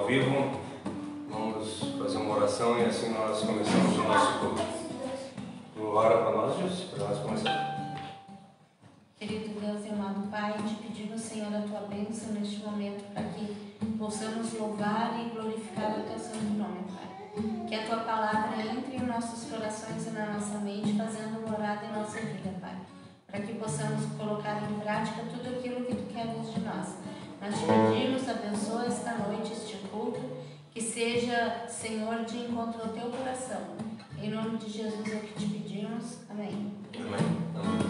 vivo. Vamos fazer uma oração e assim nós começamos o nosso culto. Tu ora para nós, Jesus, para nós começar. Querido Deus e amado Pai, te pedimos, Senhor, a tua bênção neste momento para que possamos louvar e glorificar o teu santo nome, Pai. Que a tua palavra entre em nossos corações e na nossa mente, fazendo morada em nossa vida, Pai. Para que possamos colocar em prática tudo aquilo que tu queres de nós. Nós te pedimos, abençoa esta noite, este culto, que seja, Senhor, de encontro ao teu coração. Em nome de Jesus é o que te pedimos. Amém. Amém. Amém.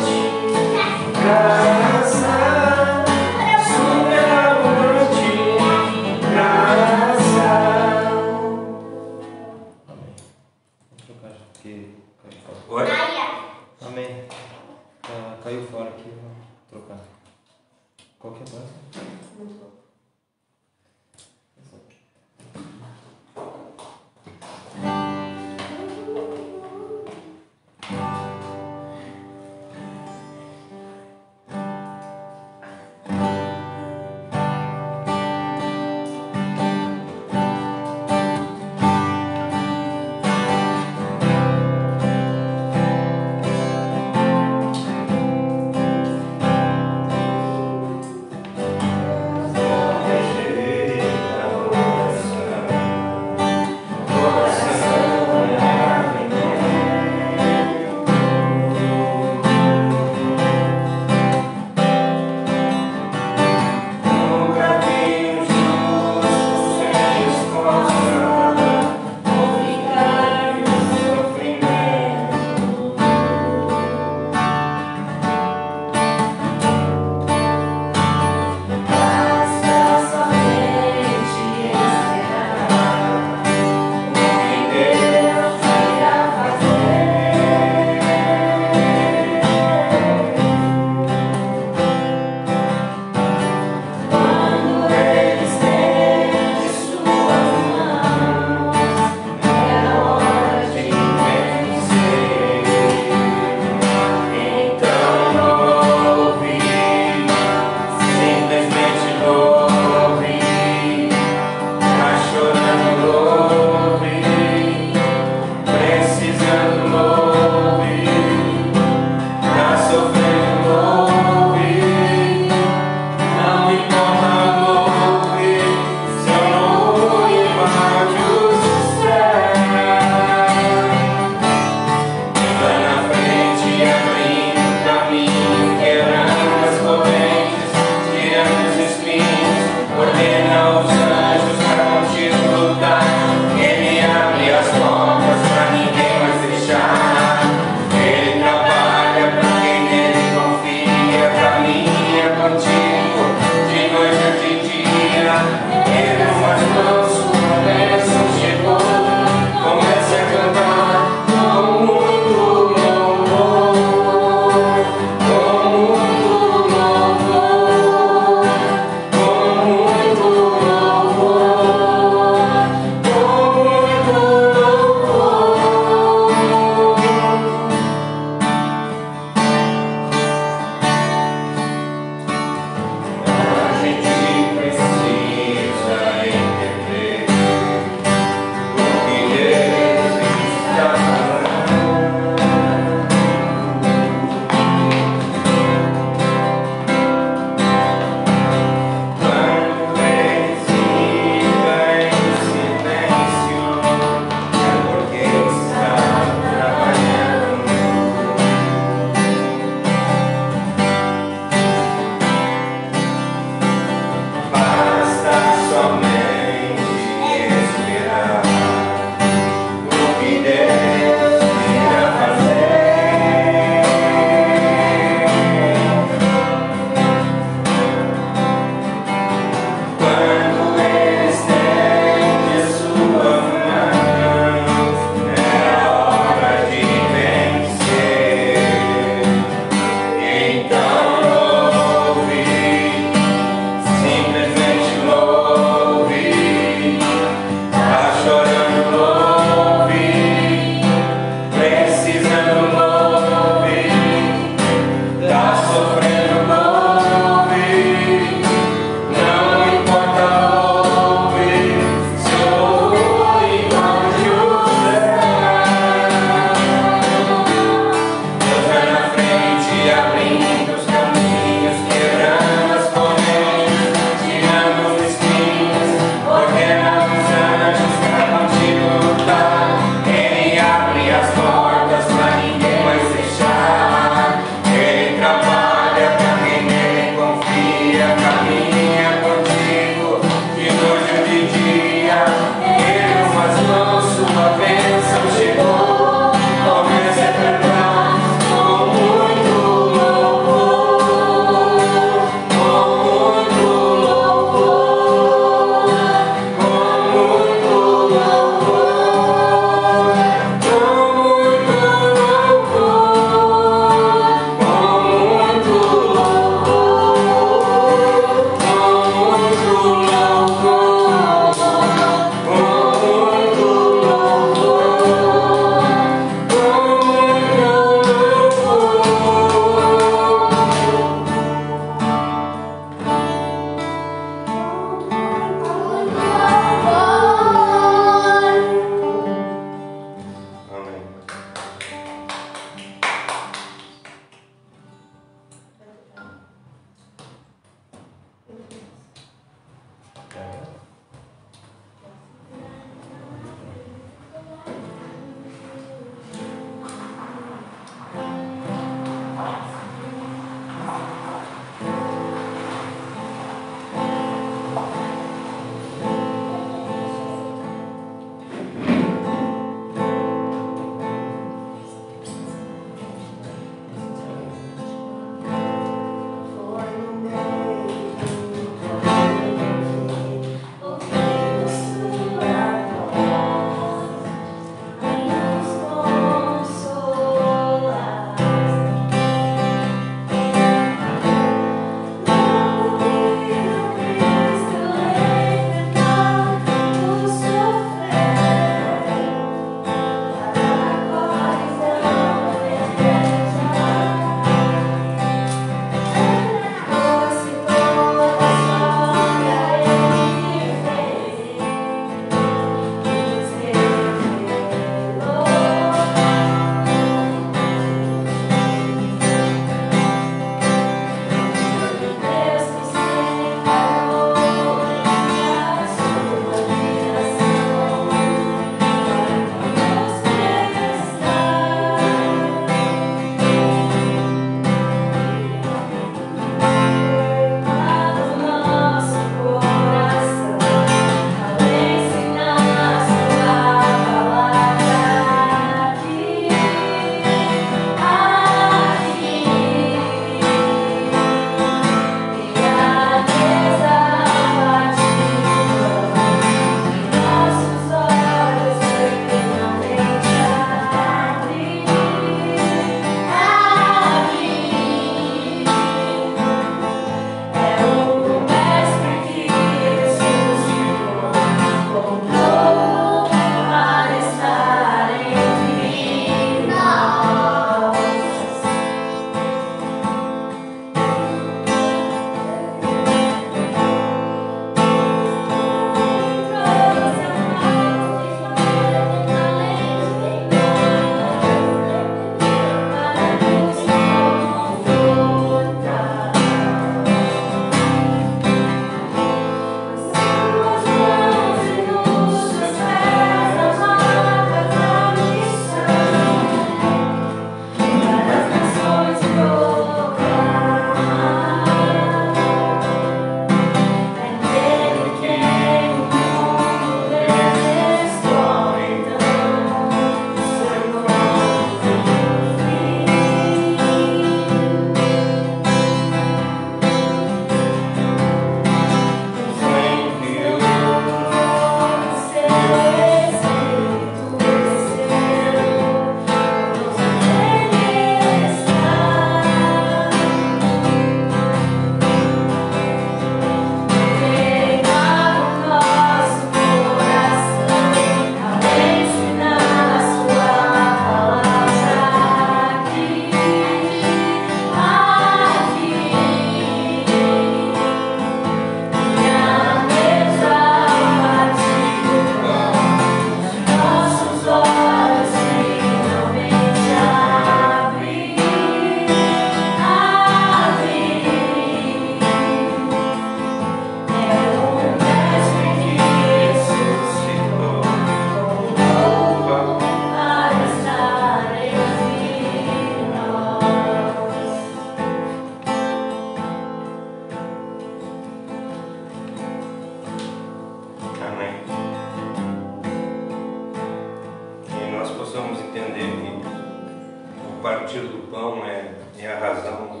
partir do pão é a razão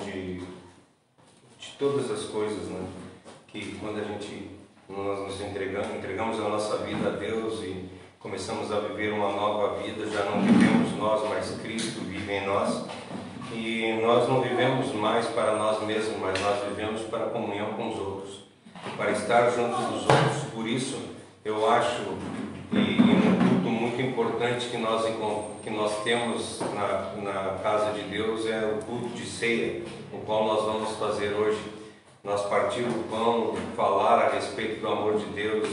de todas as coisas, né? Que quando nós nos entregamos a nossa vida a Deus e começamos a viver uma nova vida, já não vivemos nós, mas Cristo vive em nós. E nós não vivemos mais para nós mesmos, mas nós vivemos para a comunhão com os outros, para estar junto dos outros. Por isso, eu acho, e um culto muito importante que nós temos na casa de Deus é o culto de ceia, o qual nós vamos fazer hoje. Nós partir o pão, falar a respeito do amor de Deus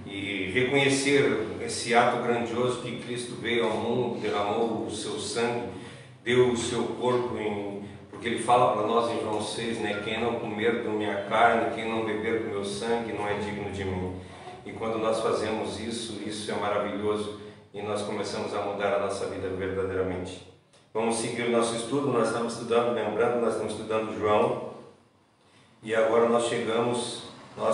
e reconhecer esse ato grandioso que Cristo veio ao mundo, derramou o seu sangue, deu o seu corpo, porque Ele fala para nós em João 6, né? Quem não comer da minha carne, quem não beber do meu sangue, não é digno de mim. E quando nós fazemos isso é maravilhoso e nós começamos a mudar a nossa vida verdadeiramente. Vamos seguir o nosso estudo. Nós estamos estudando, lembrando, nós estamos estudando João. E agora nós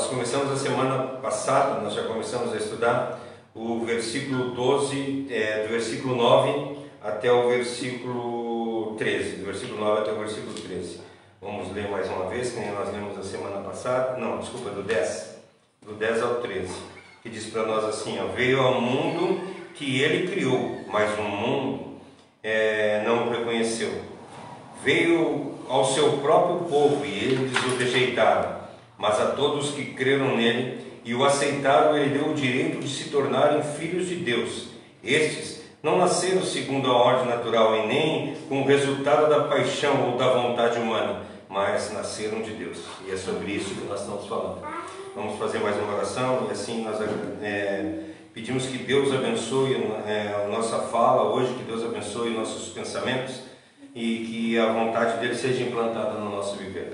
começamos a semana passada, nós já começamos a estudar o versículo 12, do versículo 9 até o versículo 13, do versículo 9 até o versículo 13. Vamos ler mais uma vez, que nem nós lemos a semana passada, do 10 ao 13, que diz para nós assim, ó: veio ao mundo que Ele criou, mas o mundo não o reconheceu. Veio ao seu próprio povo e eles o rejeitaram, mas a todos que creram nele e o aceitaram, Ele deu o direito de se tornarem filhos de Deus. Estes não nasceram segundo a ordem natural e nem com o resultado da paixão ou da vontade humana, mas nasceram de Deus. E é sobre isso que nós estamos falando. Vamos fazer mais uma oração e assim nós pedimos que Deus abençoe a nossa fala hoje, que Deus abençoe nossos pensamentos e que a vontade dele seja implantada no nosso viver.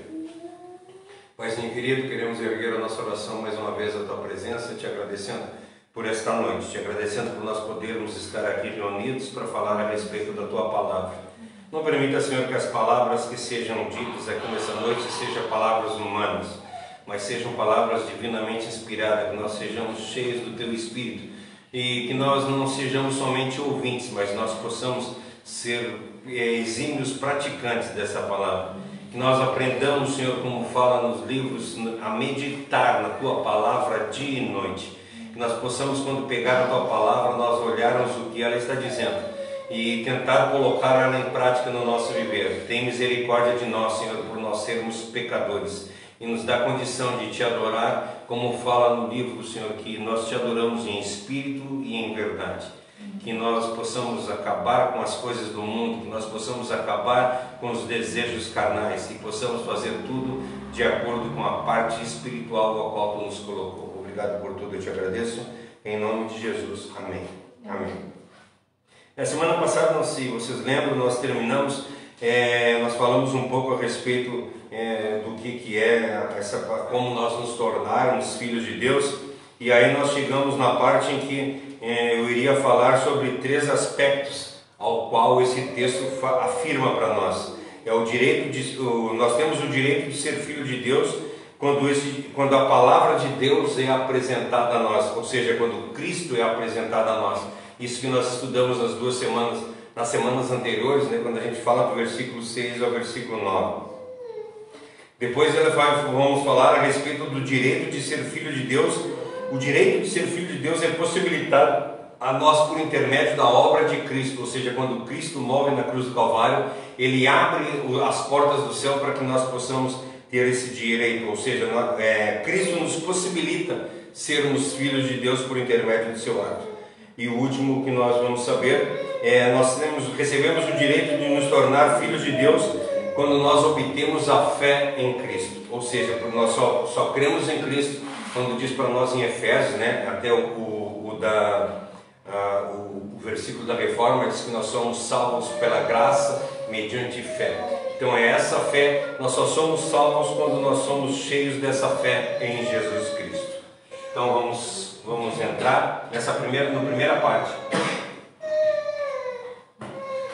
Paizinho querido, queremos erguer a nossa oração mais uma vez à tua presença, te agradecendo por esta noite, te agradecendo por nós podermos estar aqui reunidos para falar a respeito da tua palavra. Não permita, Senhor, que as palavras que sejam ditas aqui nessa noite sejam palavras humanas, mas sejam palavras divinamente inspiradas, que nós sejamos cheios do teu Espírito e que nós não sejamos somente ouvintes, mas nós possamos ser exímios praticantes dessa palavra. Que nós aprendamos, Senhor, como fala nos livros, a meditar na tua palavra dia e noite. Que nós possamos, quando pegar a tua palavra, nós olharmos o que ela está dizendo e tentar colocar ela em prática no nosso viver. Tem misericórdia de nós, Senhor, por nós sermos pecadores e nos dá condição de te adorar, como fala no livro, Senhor, que nós te adoramos em espírito e em verdade. Que nós possamos acabar com as coisas do mundo, que nós possamos acabar com os desejos carnais, que possamos fazer tudo de acordo com a parte espiritual a qual tu nos colocou. Obrigado por tudo, eu te agradeço, em nome de Jesus. Amém. Amém. Na semana passada, se vocês lembram, nós terminamos, nós falamos um pouco a respeito do que é como nós nos tornarmos filhos de Deus, e aí nós chegamos na parte em que eu iria falar sobre 3 aspectos ao qual esse texto afirma para nós. Nós temos o direito de ser filho de Deus quando a palavra de Deus é apresentada a nós, ou seja, quando Cristo é apresentado a nós. Isso que nós estudamos nas semanas anteriores, né, quando a gente fala do versículo 6 ao versículo 9. Depois vamos falar a respeito do direito de ser filho de Deus. O direito de ser filho de Deus é possibilitado a nós por intermédio da obra de Cristo, ou seja, quando Cristo morre na cruz do Calvário, Ele abre as portas do céu para que nós possamos ter esse direito, ou seja, Cristo nos possibilita sermos filhos de Deus por intermédio do seu ato. E o último que nós vamos saber nós recebemos o direito de nos tornar filhos de Deus quando nós obtemos a fé em Cristo, ou seja, porque nós só cremos em Cristo quando diz para nós em Efésios, né, até o versículo da Reforma, diz que nós somos salvos pela graça mediante fé. Então é essa fé, nós só somos salvos quando nós somos cheios dessa fé em Jesus Cristo. Então vamos entrar na primeira parte.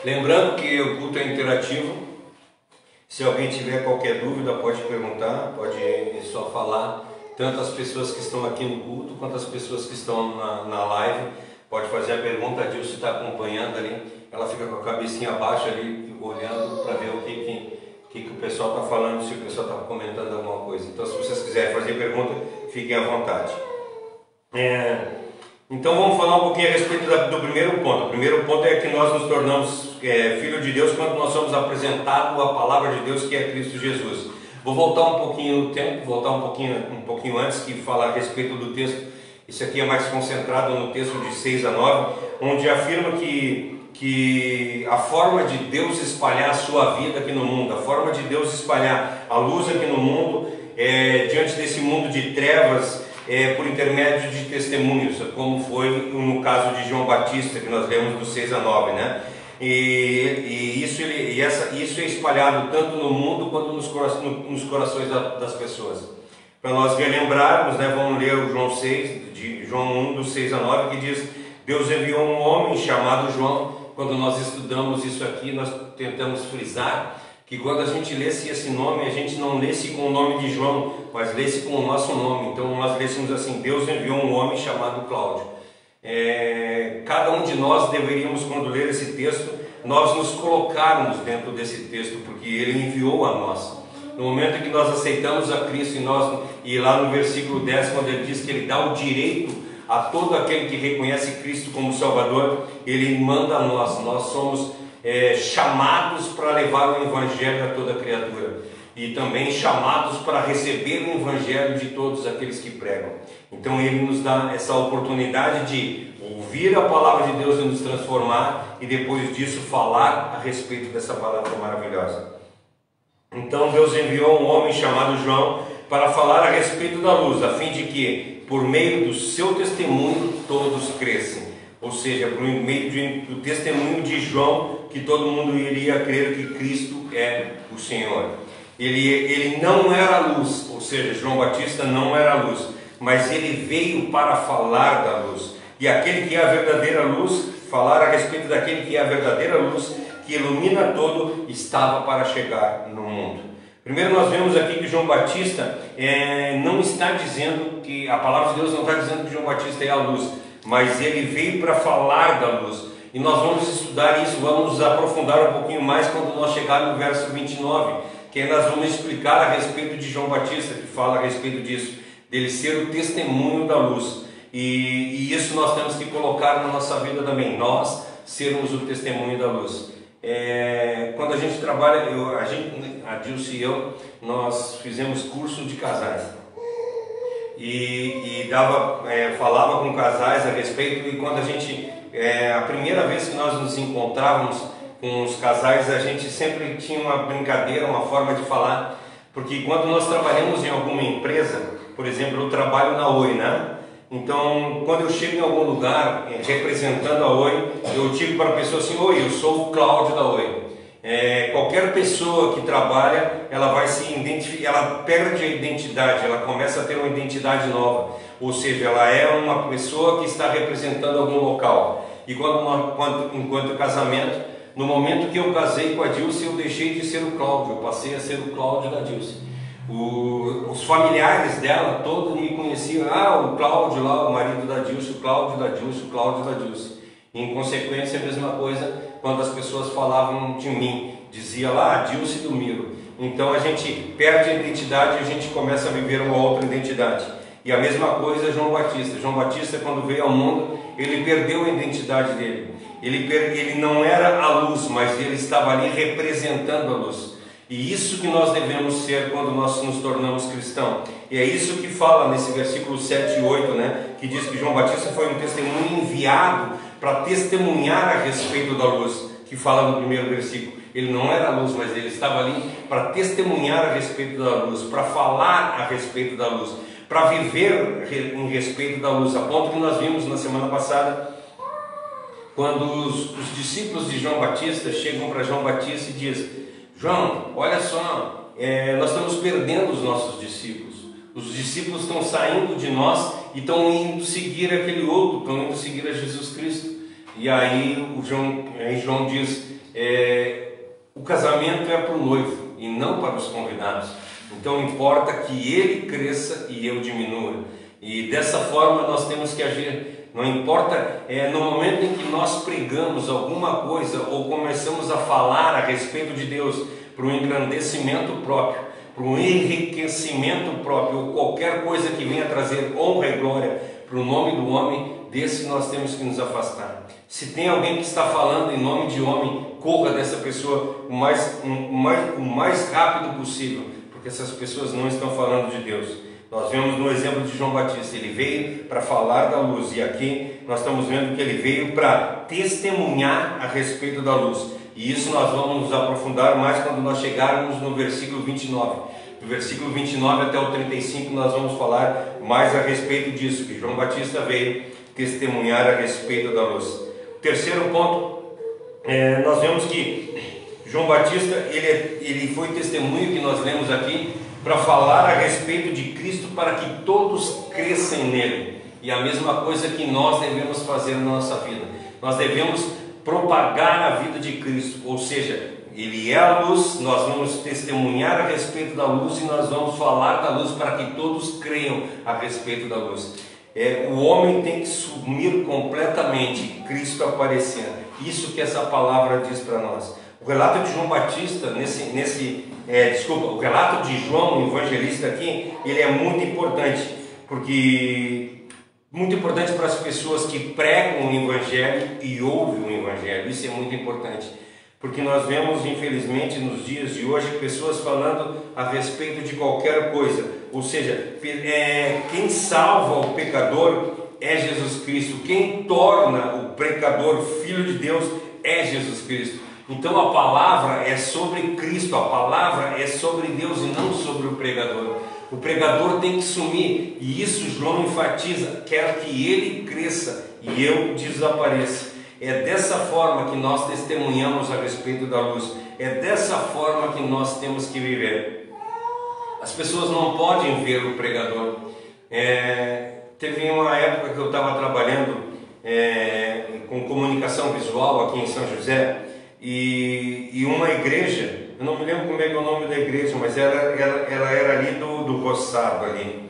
Lembrando que o culto é interativo. Se alguém tiver qualquer dúvida, pode perguntar, pode só falar. Tanto as pessoas que estão aqui no culto, quanto as pessoas que estão na live, pode fazer a pergunta. A Dilce está acompanhando ali. ela fica com a cabecinha baixa ali, olhando para ver o que o pessoal está falando, se o pessoal está comentando alguma coisa. Então, se vocês quiserem fazer pergunta, fiquem à vontade. Então, vamos falar um pouquinho a respeito do primeiro ponto. O primeiro ponto é que nós nos tornamos filhos de Deus quando nós somos apresentados a palavra de Deus, que é Cristo Jesus. Vou voltar um pouquinho no tempo, voltar um pouquinho antes, que fala a respeito do texto. Isso aqui é mais concentrado no texto de 6 a 9, onde afirma que a forma de Deus espalhar a sua vida aqui no mundo, a forma de Deus espalhar a luz aqui no mundo, diante desse mundo de trevas, por intermédio de testemunhos, como foi no caso de João Batista, que nós lemos do 6 a 9, né? Isso é espalhado tanto no mundo quanto nos corações das pessoas. Para nós relembrarmos, né, vamos ler o João 6, de João 1, do 6 a 9, que diz: Deus enviou um homem chamado João. Quando nós estudamos isso aqui, nós tentamos frisar que quando a gente lesse esse nome, a gente não lesse com o nome de João, mas lesse com o nosso nome. Então nós lêssemos assim: Deus enviou um homem chamado Cláudio. Cada um de nós deveríamos, quando ler esse texto, nós nos colocarmos dentro desse texto, porque ele enviou a nós. No momento em que nós aceitamos a Cristo, e lá no versículo 10, quando ele diz que ele dá o direito a todo aquele que reconhece Cristo como Salvador, ele manda a nós. Nós somos chamados para levar o Evangelho a toda criatura, e também chamados para receber o Evangelho de todos aqueles que pregam. Então ele nos dá essa oportunidade de ouvir a palavra de Deus e nos transformar, e depois disso falar a respeito dessa palavra maravilhosa. Então Deus enviou um homem chamado João para falar a respeito da luz, a fim de que, por meio do seu testemunho, todos crescem. Ou seja, por meio do testemunho de João, que todo mundo iria crer que Cristo é o Senhor. Ele não era a luz, ou seja, João Batista não era a luz, mas ele veio para falar da luz. E aquele que é a verdadeira luz, falar a respeito daquele que é a verdadeira luz, que ilumina todo, estava para chegar no mundo. Primeiro nós vemos aqui que João Batista não está dizendo que, a palavra de Deus não está dizendo que João Batista é a luz, mas ele veio para falar da luz. E nós vamos estudar isso, vamos nos aprofundar um pouquinho mais quando nós chegarmos no verso 29, que aí nós vamos explicar a respeito de João Batista, que fala a respeito disso, dele ser o testemunho da luz. E isso nós temos que colocar na nossa vida também, nós sermos o testemunho da luz. Quando a gente trabalha, a Dilce e eu, nós fizemos curso de casais e falava com casais a respeito. E quando a primeira vez que nós nos encontrávamos com os casais, a gente sempre tinha uma brincadeira, uma forma de falar, porque quando nós trabalhamos em alguma empresa, por exemplo, eu trabalho na Oi, né? Então, quando eu chego em algum lugar representando a Oi, eu digo para a pessoa assim: Oi, eu sou o Cláudio da Oi. Qualquer pessoa que trabalha, ela vai se identificar, ela perde a identidade, ela começa a ter uma identidade nova. Ou seja, ela é uma pessoa que está representando algum local. E enquanto casamento, no momento que eu casei com a Dilce, eu deixei de ser o Cláudio, eu passei a ser o Cláudio da Dilce. Os familiares dela todos me conheciam: o Cláudio lá, o marido da Dilce, o Cláudio da Dilce, o Cláudio da Dilce. Em consequência, a mesma coisa quando as pessoas falavam de mim, dizia lá a Dilce do Miro. Então a gente perde a identidade e a gente começa a viver uma outra identidade. E a mesma coisa João Batista. João Batista, quando veio ao mundo, ele perdeu a identidade dele. Ele não era a luz, mas ele estava ali representando a luz. E isso que nós devemos ser quando nós nos tornamos cristãos. E é isso que fala nesse versículo 7 e 8, né? Que diz que João Batista foi um testemunho enviado para testemunhar a respeito da luz, que fala no primeiro versículo. Ele não era a luz, mas ele estava ali para testemunhar a respeito da luz, para falar a respeito da luz, para viver em respeito da luz. A ponto que nós vimos na semana passada, quando os discípulos de João Batista chegam para João Batista e dizem: João, olha só, nós estamos perdendo os nossos discípulos. Os discípulos estão saindo de nós e estão indo seguir aquele outro, estão indo seguir a Jesus Cristo. E aí João diz: o casamento é para o noivo e não para os convidados. Então importa que ele cresça e eu diminua. E dessa forma nós temos que agir Não importa no momento em que nós pregamos alguma coisa ou começamos a falar a respeito de Deus para um engrandecimento próprio, para um enriquecimento próprio, ou qualquer coisa que venha trazer honra e glória para o nome do homem, desse nós temos que nos afastar. Se tem alguém que está falando em nome de homem, corra dessa pessoa o mais rápido possível, porque essas pessoas não estão falando de Deus. Nós vemos no exemplo de João Batista, ele veio para falar da luz, e aqui nós estamos vendo que ele veio para testemunhar a respeito da luz. E isso nós vamos nos aprofundar mais quando nós chegarmos no versículo 29. Do versículo 29 até o 35 nós vamos falar mais a respeito disso, que João Batista veio testemunhar a respeito da luz. O terceiro ponto, nós vemos que João Batista, ele foi testemunho que nós lemos aqui, para falar a respeito de Cristo, para que todos cresçam nele. E a mesma coisa que nós devemos fazer na nossa vida. Nós devemos propagar a vida de Cristo, ou seja, Ele é a luz, nós vamos testemunhar a respeito da luz e nós vamos falar da luz para que todos creiam a respeito da luz. O homem tem que sumir completamente, Cristo aparecendo. Isso que essa palavra diz para nós. O relato de João Batista, o relato de João, o evangelista aqui, ele é muito importante, muito importante para as pessoas que pregam o evangelho e ouvem o evangelho. Isso é muito importante, porque nós vemos, infelizmente, nos dias de hoje, pessoas falando a respeito de qualquer coisa, ou seja, quem salva o pecador é Jesus Cristo, quem torna o pecador filho de Deus é Jesus Cristo. Então a palavra é sobre Cristo, a palavra é sobre Deus e não sobre o pregador. O pregador tem que sumir, e isso João enfatiza, quer que ele cresça e eu desapareça. É dessa forma que nós testemunhamos a respeito da luz, é dessa forma que nós temos que viver. As pessoas não podem ver o pregador. Teve uma época que eu estava trabalhando com comunicação visual aqui em São José, e uma igreja, eu não me lembro como é que é o nome da igreja, mas ela era ali do Roçado, ali,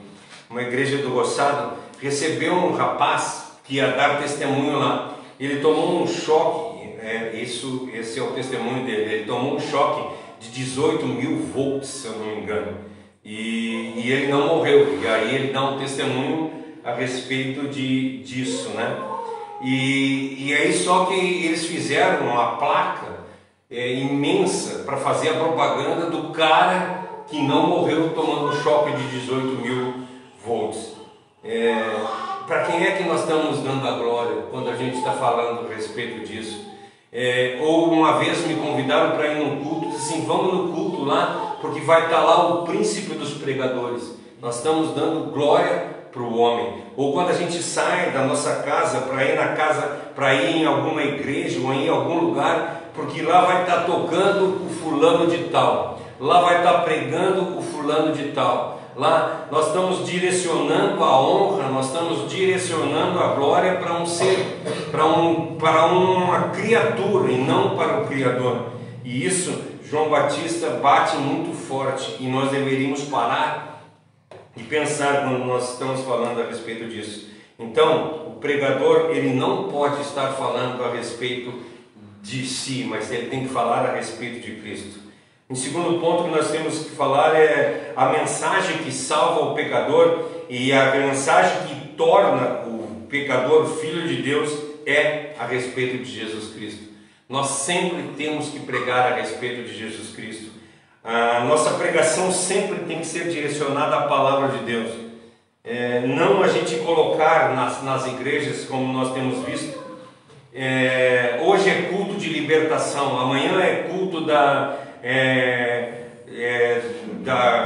uma igreja do Roçado, recebeu um rapaz que ia dar testemunho lá. Ele tomou um choque, esse é o testemunho dele, ele tomou um choque de 18 mil volts, se eu não me engano, e ele não morreu, e aí ele dá um testemunho a respeito disso, né? E aí só que eles fizeram uma placa imensa para fazer a propaganda do cara que não morreu tomando um choque de 18 mil volts. Para quem é que nós estamos dando a glória quando a gente está falando a respeito disso? Ou uma vez me convidaram para ir num culto, disse assim, vamos no culto lá, porque vai estar lá o príncipe dos pregadores. Nós estamos dando glória para o homem. Ou quando a gente sai da nossa casa para ir em alguma igreja ou em algum lugar, porque lá vai estar tocando o fulano de tal, lá vai estar pregando o fulano de tal, lá nós estamos direcionando a honra, nós estamos direcionando a glória para um ser, para uma criatura e não para o Criador. E isso João Batista bate muito forte, e nós deveríamos parar e pensar quando nós estamos falando a respeito disso. Então, o pregador, ele não pode estar falando a respeito de si, mas ele tem que falar a respeito de Cristo. Em segundo ponto que nós temos que falar é a mensagem que salva o pecador, e a mensagem que torna o pecador filho de Deus é a respeito de Jesus Cristo. Nós sempre temos que pregar a respeito de Jesus Cristo. A nossa pregação sempre tem que ser direcionada à palavra de Deus. Não a gente colocar nas igrejas, como nós temos visto, hoje é culto de libertação, amanhã é culto da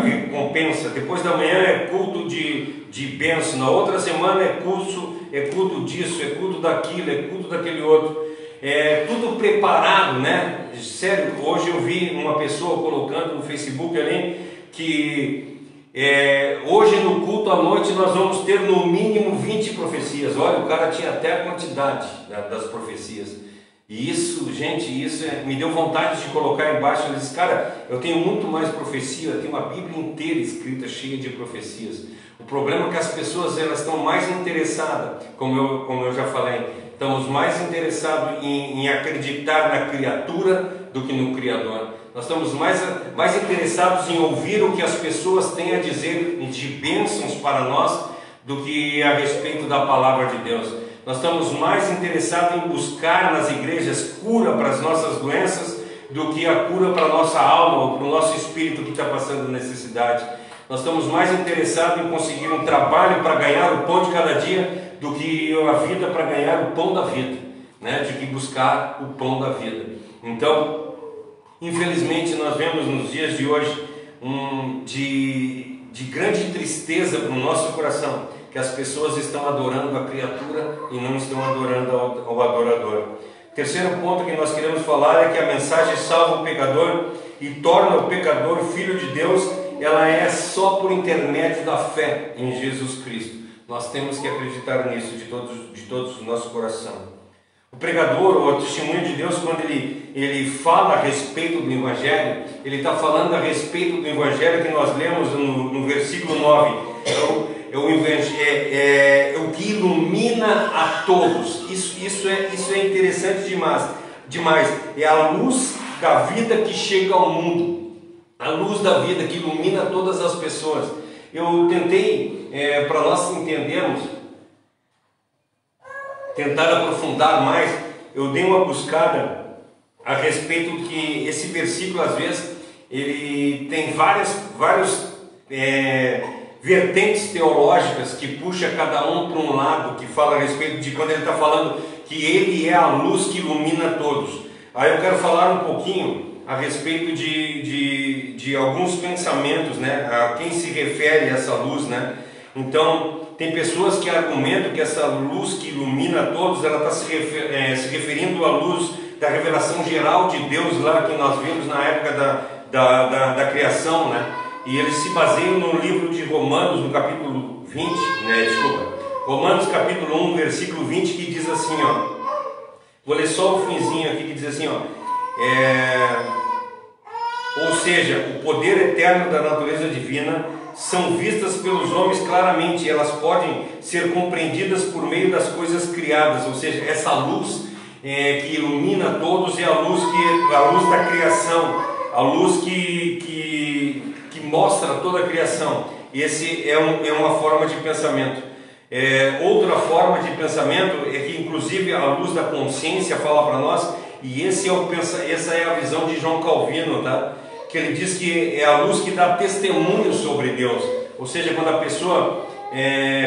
recompensa, depois da manhã é culto de bênção, na outra semana é culto disso, é culto daquilo, é culto daquele outro. Tudo preparado, né? Sério, hoje eu vi uma pessoa colocando no Facebook ali que hoje no culto à noite nós vamos ter no mínimo 20 profecias. Olha, o cara tinha até a quantidade das profecias. E isso, gente, me deu vontade de colocar embaixo. Eu disse, cara, eu tenho muito mais profecia, eu tenho uma Bíblia inteira escrita, cheia de profecias. O problema é que as pessoas elas estão mais interessadas, como eu já falei, estamos mais interessados em acreditar na criatura do que no Criador. Nós estamos mais interessados em ouvir o que as pessoas têm a dizer de bênçãos para nós do que a respeito da palavra de Deus. Nós estamos mais interessados em buscar nas igrejas cura para as nossas doenças do que a cura para a nossa alma ou para o nosso espírito que está passando necessidade. Nós estamos mais interessados em conseguir um trabalho para ganhar o pão de cada dia do que a vida para ganhar o pão da vida, né? De que buscar o pão da vida. Então, infelizmente, nós vemos nos dias de hoje de grande tristeza para o nosso coração, que as pessoas estão adorando a criatura e não estão adorando ao adorador. Terceiro ponto que nós queremos falar é que a mensagem salva o pecador e torna o pecador filho de Deus. Ela é só por intermédio da fé em Jesus Cristo. Nós temos que acreditar nisso de todo o nosso coração. O pregador, ou o testemunho de Deus, quando ele fala a respeito do Evangelho, ele está falando a respeito do Evangelho que nós lemos no versículo 9. É o que ilumina a todos. Isso é interessante demais. É a luz da vida que chega ao mundo. A luz da vida que ilumina todas as pessoas. Eu tentei, para nós entendermos, tentar aprofundar mais, eu dei uma buscada a respeito que esse versículo, às vezes, ele tem vários vertentes teológicas que puxa cada um para um lado, que fala a respeito de quando ele está falando que ele é a luz que ilumina todos. Aí eu quero falar um pouquinho a respeito de alguns pensamentos, né? A quem se refere essa luz, né? Então, tem pessoas que argumentam que essa luz que ilumina todos, ela está se referindo à luz da revelação geral de Deus lá que nós vimos na época da criação, né? E eles se baseiam no livro de Romanos, no capítulo 20, Romanos capítulo 1, versículo 20, que diz assim, ó, vou ler só o finzinho aqui, que diz assim, ó, ou seja, o poder eterno da natureza divina são vistas pelos homens claramente, elas podem ser compreendidas por meio das coisas criadas, ou seja, essa luz que ilumina todos é a luz da criação, a luz que mostra toda a criação. Esse é uma forma de pensamento. Outra forma de pensamento é que inclusive a luz da consciência fala para nós, e essa é a visão de João Calvino, tá? Que ele diz que é a luz que dá testemunho sobre Deus, ou seja, quando a pessoa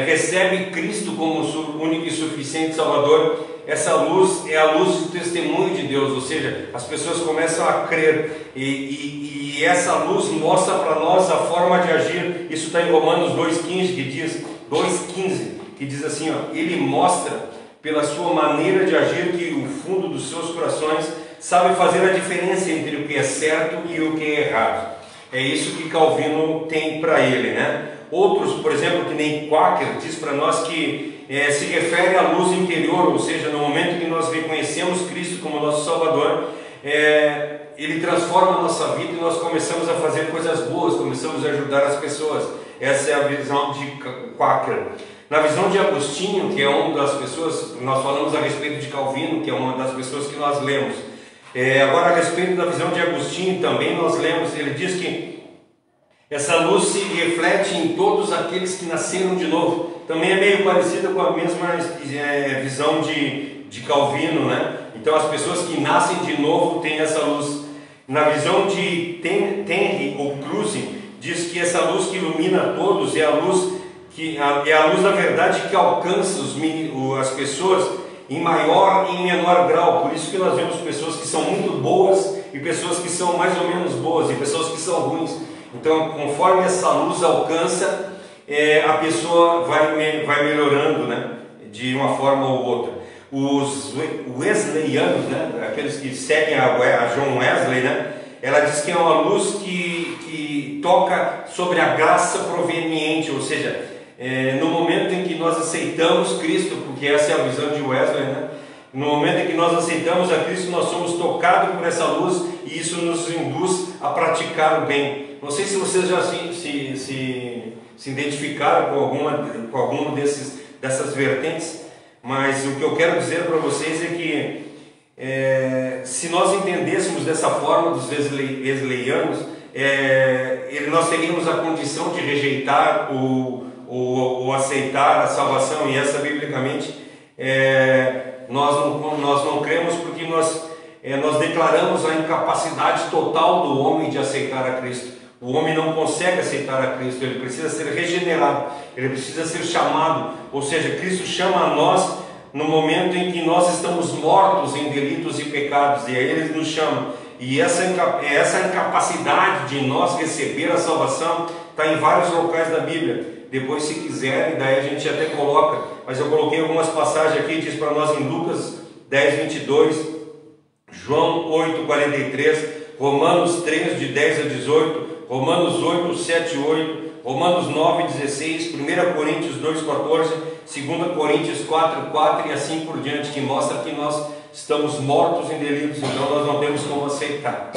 recebe Cristo como o único e suficiente Salvador, essa luz é a luz do testemunho de Deus, ou seja, as pessoas começam a crer e essa luz mostra para nós a forma de agir. Isso está em Romanos 2,15, que diz assim, ó, ele mostra pela sua maneira de agir que o fundo dos seus corações sabe fazer a diferença entre o que é certo e o que é errado. É isso que Calvino tem para ele, né? Outros, por exemplo, que nem Quaker, diz para nós que se refere à luz interior, ou seja, no momento que nós reconhecemos Cristo como nosso Salvador, Ele transforma a nossa vida e nós começamos a fazer coisas boas, começamos a ajudar as pessoas. Essa é a visão de Quaker. Na visão de Agostinho, que é uma das pessoas, nós falamos a respeito de Calvino, que é uma das pessoas que nós lemos. Agora, a respeito da visão de Agostinho, também nós lemos, ele diz que essa luz se reflete em todos aqueles que nasceram de novo. Também é meio parecida com a mesma visão de Calvino, né? Então, as pessoas que nascem de novo têm essa luz. Na visão de Tenri ou Cruze, diz que essa luz que ilumina todos é a luz da verdade que alcança as pessoas em maior e em menor grau. Por isso que nós vemos pessoas que são muito boas e pessoas que são mais ou menos boas e pessoas que são ruins. Então, conforme essa luz alcança, a pessoa vai melhorando, né, de uma forma ou outra. Os wesleyanos, né, aqueles que seguem a John Wesley, né, ela diz que é uma luz que toca sobre a graça proveniente, ou seja, no momento em que nós aceitamos Cristo, porque essa é a visão de Wesley, né, No momento em que nós aceitamos a Cristo, nós somos tocados por essa luz e isso nos induz a praticar o bem. Não sei se vocês já se identificaram com alguma dessas vertentes, mas o que eu quero dizer para vocês é que se nós entendêssemos dessa forma dos wesleyanianos, nós teríamos a condição de rejeitar ou aceitar a salvação, e essa biblicamente nós não cremos, porque nós declaramos a incapacidade total do homem de aceitar a Cristo. O homem não consegue aceitar a Cristo, ele precisa ser regenerado, ele precisa ser chamado, ou seja, Cristo chama a nós no momento em que nós estamos mortos em delitos e pecados, e aí Ele nos chama. E essa incapacidade de nós receber a salvação está em vários locais da Bíblia. Depois, se quiserem, daí a gente até coloca, mas eu coloquei algumas passagens aqui, diz para nós em Lucas 10, 22, João 8, 43, Romanos 3, de 10 a 18, Romanos 8, 7 e 8, Romanos 9, 16, 1 Coríntios 2, 14, 2 Coríntios 4, 4 e assim por diante, que mostra que nós estamos mortos em delitos, então nós não temos como aceitar.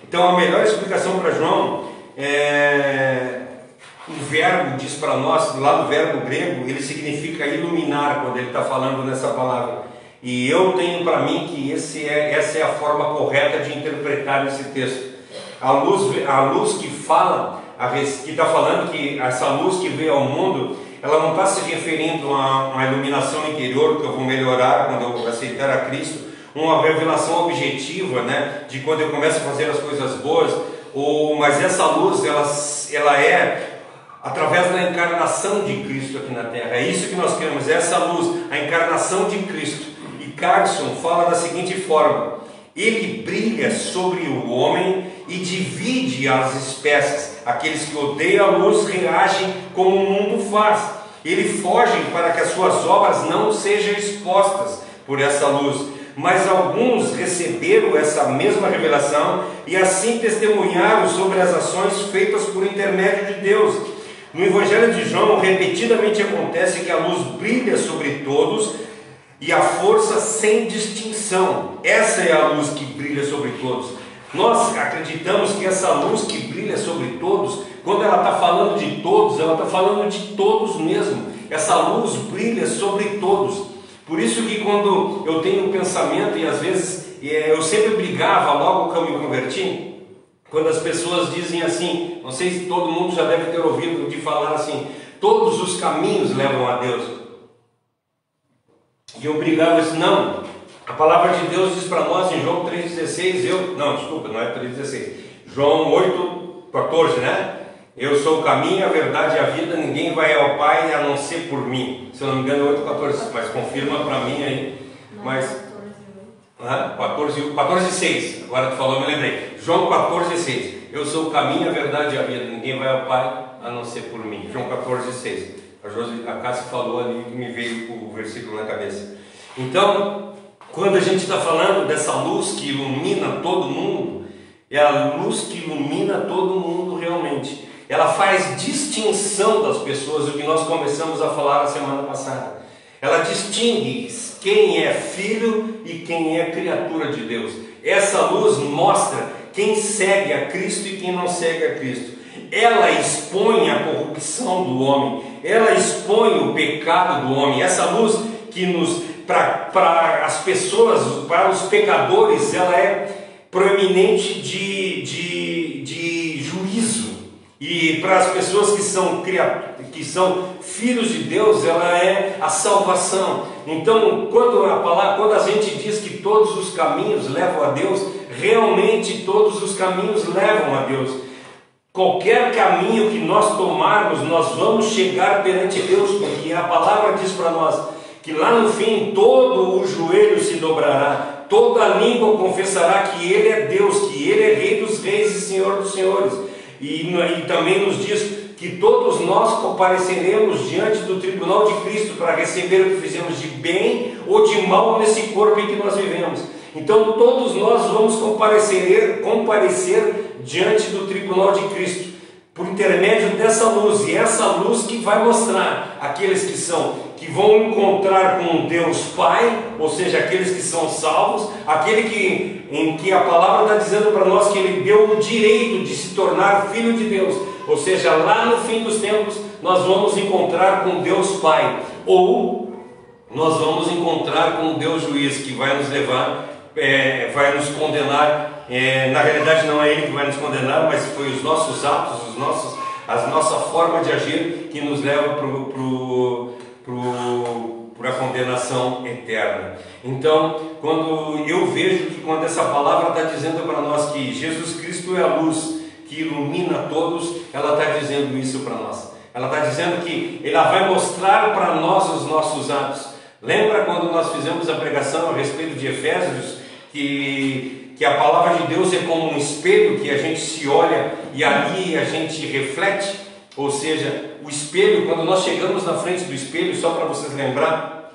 Então a melhor explicação para João o verbo diz para nós, lá no verbo grego, ele significa iluminar, quando ele está falando nessa palavra. E eu tenho para mim que essa é a forma correta de interpretar esse texto. A luz que fala, que está falando que essa luz que veio ao mundo, ela não está se referindo a uma iluminação interior que eu vou melhorar quando eu aceitar a Cristo, uma revelação objetiva, né, de quando eu começo a fazer as coisas boas, mas essa luz ela é através da encarnação de Cristo aqui na Terra. É isso que nós queremos, essa luz, a encarnação de Cristo. E Carson fala da seguinte forma: ele brilha sobre o homem e divide as espécies. Aqueles que odeiam a luz reagem como o mundo faz. Eles fogem para que as suas obras não sejam expostas por essa luz. Mas alguns receberam essa mesma revelação e assim testemunharam sobre as ações feitas por intermédio de Deus. No Evangelho de João, repetidamente acontece que a luz brilha sobre todos e a força sem distinção. Essa é a luz que brilha sobre todos. Nós acreditamos que essa luz que brilha sobre todos, quando ela está falando de todos, ela está falando de todos mesmo. Essa luz brilha sobre todos. Por isso que quando eu tenho um pensamento, e às vezes eu sempre brigava logo que eu me converti, quando as pessoas dizem assim, não sei se todo mundo já deve ter ouvido de falar assim: todos os caminhos levam a Deus. E eu brigava isso, não. A palavra de Deus diz para nós em João 3,16, não é 3,16, João 8,14, né? Eu sou o caminho, a verdade e a vida, ninguém vai ao Pai a não ser por mim. Se eu não me engano, 8,14, mas confirma para mim aí. Mas 14,6, agora tu falou, eu me lembrei. João 14,6, eu sou o caminho, a verdade e a vida, ninguém vai ao Pai a não ser por mim. João 14,6. A Cássia falou ali e me veio o versículo na cabeça. Então, quando a gente está falando dessa luz que ilumina todo mundo, é a luz que ilumina todo mundo realmente. Ela faz distinção das pessoas, o que nós começamos a falar na semana passada. Ela distingue quem é filho e quem é criatura de Deus. Essa luz mostra quem segue a Cristo e quem não segue a Cristo. Ela expõe a corrupção do homem, ela expõe o pecado do homem. Essa luz que para as pessoas, para os pecadores, ela é proeminente de juízo. E para as pessoas que são filhos de Deus, ela é a salvação. Então, quando a gente diz que todos os caminhos levam a Deus, realmente todos os caminhos levam a Deus. Qualquer caminho que nós tomarmos, nós vamos chegar perante Deus, porque a palavra diz para nós que lá no fim todo o joelho se dobrará, toda a língua confessará que Ele é Deus, que Ele é Rei dos Reis e Senhor dos Senhores. E também nos diz que todos nós compareceremos diante do tribunal de Cristo para receber o que fizemos de bem ou de mal nesse corpo em que nós vivemos. Então todos nós vamos comparecer diante do tribunal de Cristo. por intermédio dessa luz, e essa luz que vai mostrar aqueles que vão encontrar com Deus Pai, ou seja, aqueles que são salvos, em que a palavra está dizendo para nós que Ele deu o direito de se tornar filho de Deus, ou seja, lá no fim dos tempos nós vamos encontrar com Deus Pai, ou nós vamos encontrar com Deus Juiz, que vai nos levar, vai nos condenar. Na realidade não é Ele que vai nos condenar, mas foi os nossos atos, a nossa forma de agir que nos leva para a condenação eterna. Então, quando eu vejo que quando essa palavra está dizendo para nós que Jesus Cristo é a luz que ilumina todos, ela está dizendo isso para nós. Ela está dizendo que ela vai mostrar para nós os nossos atos. Lembra quando nós fizemos a pregação a respeito de Efésios, que a palavra de Deus é como um espelho que a gente se olha e ali a gente reflete? Ou seja, o espelho, quando nós chegamos na frente do espelho, só para vocês lembrar,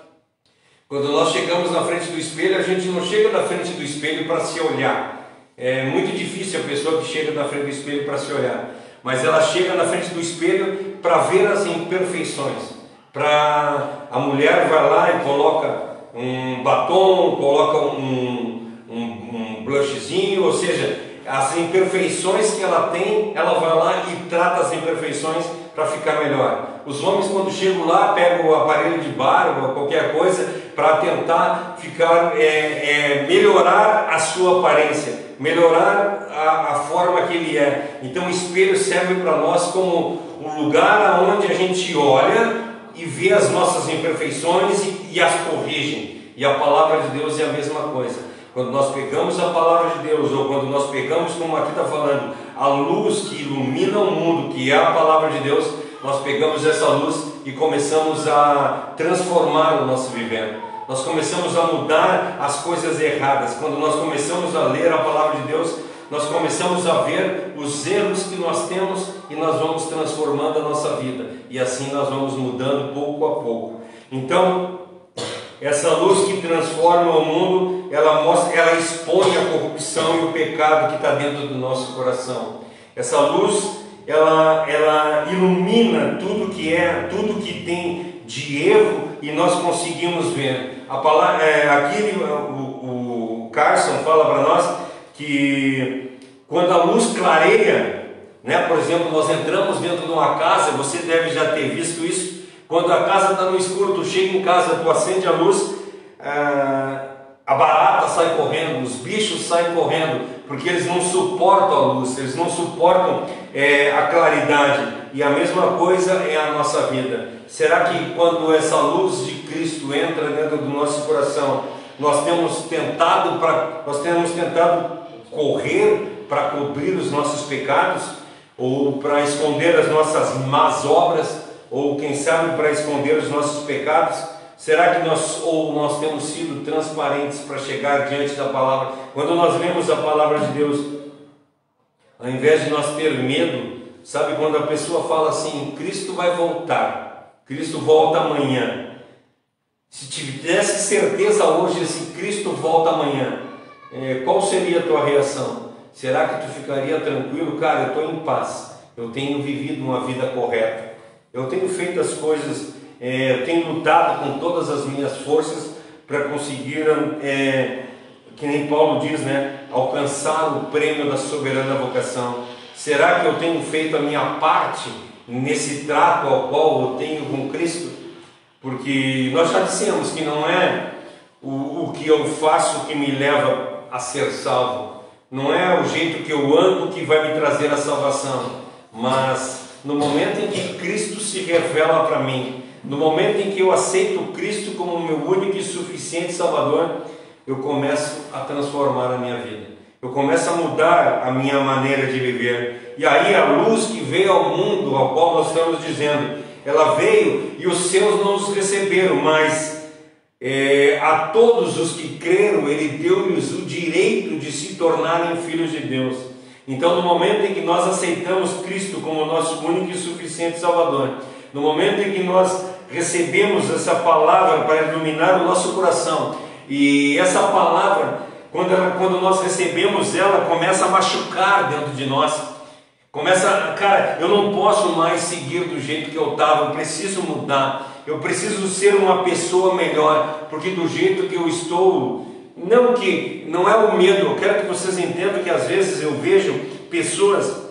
quando nós chegamos na frente do espelho, a gente não chega na frente do espelho para se olhar. É muito difícil a pessoa que chega na frente do espelho para se olhar, mas ela chega na frente do espelho para ver as imperfeições. A mulher vai lá e coloca um batom, coloca um blushzinho, ou seja, as imperfeições que ela tem, ela vai lá e trata as imperfeições para ficar melhor. Os homens, quando chegam lá, pegam o aparelho de barba, qualquer coisa, para tentar melhorar a sua aparência, melhorar a forma que ele é. Então o espelho serve para nós como um lugar onde a gente olha e vê as nossas imperfeições e as corrige. E a palavra de Deus é a mesma coisa. Quando nós pegamos a palavra de Deus, ou quando nós pegamos, como aqui está falando, a luz que ilumina o mundo, que é a palavra de Deus, nós pegamos essa luz e começamos a transformar o nosso viver. Nós começamos a mudar as coisas erradas. Quando nós começamos a ler a palavra de Deus, nós começamos a ver os erros que nós temos e nós vamos transformando a nossa vida. E assim nós vamos mudando pouco a pouco. Então, essa luz que transforma o mundo, ela expõe a corrupção e o pecado que está dentro do nosso coração. Essa luz, ela ilumina tudo que tem de erro e nós conseguimos ver. Aqui o Carson fala para nós que quando a luz clareia, por exemplo, nós entramos dentro de uma casa, você deve já ter visto isso. Quando a casa está no escuro, tu chega em casa, tu acende a luz, a barata sai correndo, os bichos saem correndo, porque eles não suportam a luz, eles não suportam a claridade. E a mesma coisa é a nossa vida. Será que quando essa luz de Cristo entra dentro do nosso coração, nós temos tentado correr para cobrir os nossos pecados, ou para esconder as nossas más obras, ou quem sabe para esconder os nossos pecados? Será que nós temos sido transparentes para chegar diante da palavra? Quando nós lemos a palavra de Deus, ao invés de nós ter medo, sabe quando a pessoa fala assim, Cristo vai voltar, Cristo volta amanhã. Se tivesse certeza hoje assim, Cristo volta amanhã, qual seria a tua reação? Será que tu ficaria tranquilo? Cara, eu estou em paz, eu tenho vivido uma vida correta, eu tenho feito as coisas, eu tenho lutado com todas as minhas forças para conseguir, que nem Paulo diz, alcançar o prêmio da soberana vocação. Será que eu tenho feito a minha parte nesse trato ao qual eu tenho com Cristo? Porque nós já dissemos que não é o que eu faço que me leva a ser salvo, não é o jeito que eu ando que vai me trazer a salvação, mas no momento em que Cristo se revela para mim, no momento em que eu aceito Cristo como meu único e suficiente Salvador, eu começo a transformar a minha vida, eu começo a mudar a minha maneira de viver. E aí a luz que veio ao mundo, ao qual nós estamos dizendo, ela veio e os seus não os receberam, mas a todos os que creram, Ele deu-lhes o direito de se tornarem filhos de Deus. Então, no momento em que nós aceitamos Cristo como nosso único e suficiente Salvador, no momento em que nós recebemos essa palavra para iluminar o nosso coração, e essa palavra, quando nós recebemos ela, começa a machucar dentro de nós, Cara, eu não posso mais seguir do jeito que eu estava, eu preciso mudar, eu preciso ser uma pessoa melhor, porque do jeito que eu estou, não é o medo, eu quero que vocês entendam que às vezes eu vejo pessoas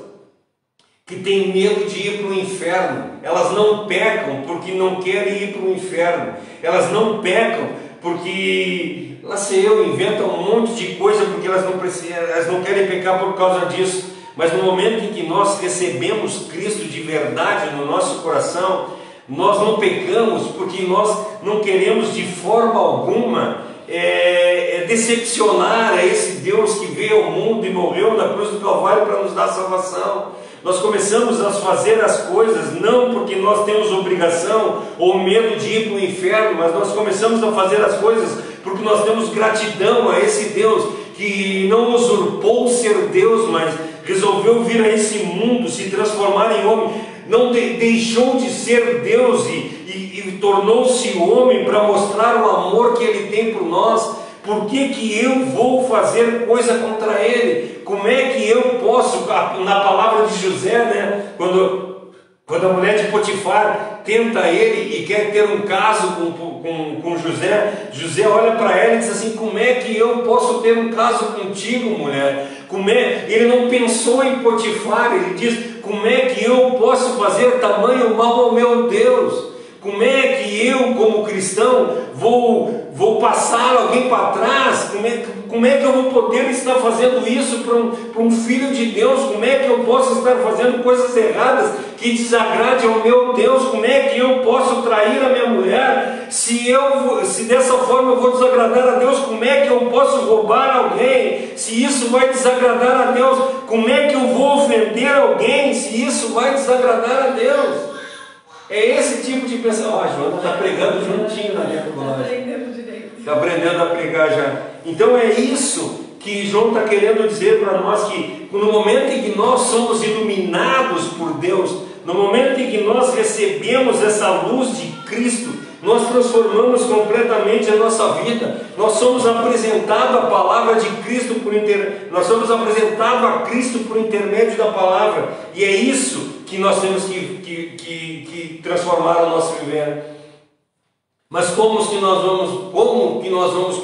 que têm medo de ir para o inferno. Elas não pecam porque não querem ir para o inferno, elas não pecam porque, lá sei eu, inventam um monte de coisa porque elas não querem pecar por causa disso. Mas no momento em que nós recebemos Cristo de verdade no nosso coração, nós não pecamos porque nós não queremos de forma alguma decepcionar a esse Deus que veio ao mundo e morreu na cruz do Calvário para nos dar salvação. Nós começamos a fazer as coisas não porque nós temos obrigação ou medo de ir para o inferno, mas nós começamos a fazer as coisas porque nós temos gratidão a esse Deus que não usurpou ser Deus, mas resolveu vir a esse mundo, se transformar em homem, não deixou de ser Deus e tornou-se homem para mostrar o amor que Ele tem por nós. Por que eu vou fazer coisa contra Ele? Como é que eu posso, na palavra de José, né? Quando a mulher de Potifar tenta ele e quer ter um caso com José, José olha para ela e diz assim: como é que eu posso ter um caso contigo, mulher? Ele não pensou em Potifar, ele diz: como é que eu posso fazer tamanho mal ao meu Deus? Como é que eu, como cristão, vou passar alguém para trás? Como é que eu vou poder estar fazendo isso para um filho de Deus? Como é que eu posso estar fazendo coisas erradas que desagradem ao meu Deus? Como é que eu posso trair a minha mulher? Se dessa forma eu vou desagradar a Deus, como é que eu posso roubar alguém? Se isso vai desagradar a Deus, como é que eu vou ofender alguém? Se isso vai desagradar a Deus? É esse tipo de pensamento. Ó, Joana está pregando juntinho na minha coluna. Está aprendendo a pregar já. Então é isso que João está querendo dizer para nós, que no momento em que nós somos iluminados por Deus, no momento em que nós recebemos essa luz de Cristo, nós transformamos completamente a nossa vida. Nós somos apresentados à palavra de Cristo nós somos apresentados a Cristo por intermédio da palavra, e é isso que nós temos que transformar o nosso viver. Mas como que nós vamos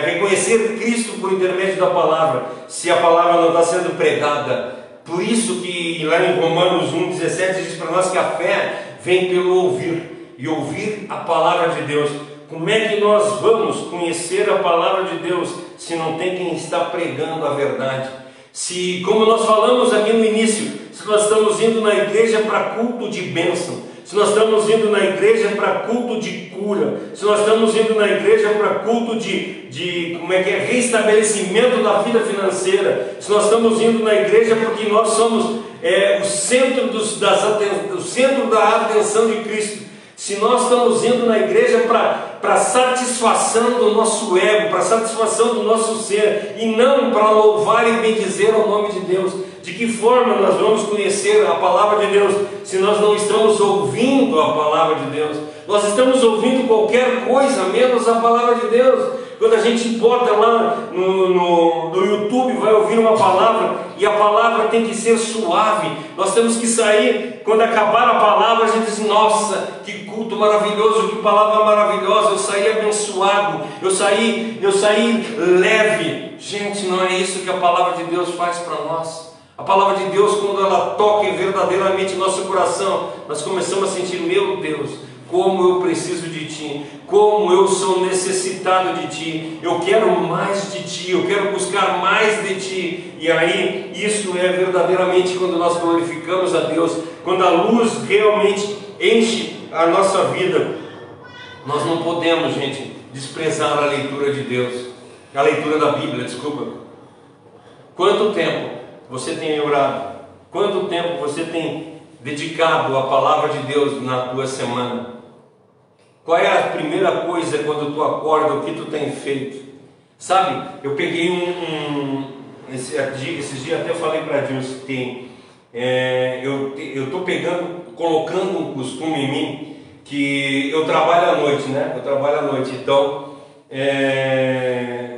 reconhecer Cristo por intermédio da palavra, se a palavra não está sendo pregada? Por isso que lá em Romanos 1,17 diz para nós que a fé vem pelo ouvir, e ouvir a palavra de Deus. Como é que nós vamos conhecer a palavra de Deus se não tem quem está pregando a verdade? Se, como nós falamos aqui no início, se nós estamos indo na igreja para culto de bênção, se nós estamos indo na igreja para culto de cura, se nós estamos indo na igreja para culto de reestabelecimento da vida financeira, se nós estamos indo na igreja porque nós somos o centro da atenção de Cristo, se nós estamos indo na igreja para satisfação do nosso ego, para satisfação do nosso ser, e não para louvar e bendizer ao nome de Deus, de que forma nós vamos conhecer a palavra de Deus se nós não estamos ouvindo a palavra de Deus? Nós estamos ouvindo qualquer coisa menos a palavra de Deus. Quando a gente bota lá no YouTube, vai ouvir uma palavra, e a palavra tem que ser suave. Nós temos que sair, quando acabar a palavra, a gente diz: nossa, que culto maravilhoso, que palavra maravilhosa, eu saí abençoado, eu saí leve. Gente, não é isso que a palavra de Deus faz para nós. A palavra de Deus, quando ela toca verdadeiramente o nosso coração, nós começamos a sentir: meu Deus, como eu preciso de Ti, como eu sou necessitado de Ti, eu quero mais de Ti, eu quero buscar mais de Ti. E aí, isso é verdadeiramente quando nós glorificamos a Deus, quando a luz realmente enche a nossa vida. Nós não podemos, gente, desprezar a leitura de Deus, a leitura da Bíblia, desculpa. Quanto tempo você tem orado? Quanto tempo você tem dedicado à palavra de Deus na tua semana? Qual é a primeira coisa quando tu acorda, o que tu tem feito? Sabe, eu peguei esses dias até falei para Deus que eu estou colocando um costume em mim, que eu trabalho à noite, né? Eu trabalho à noite, então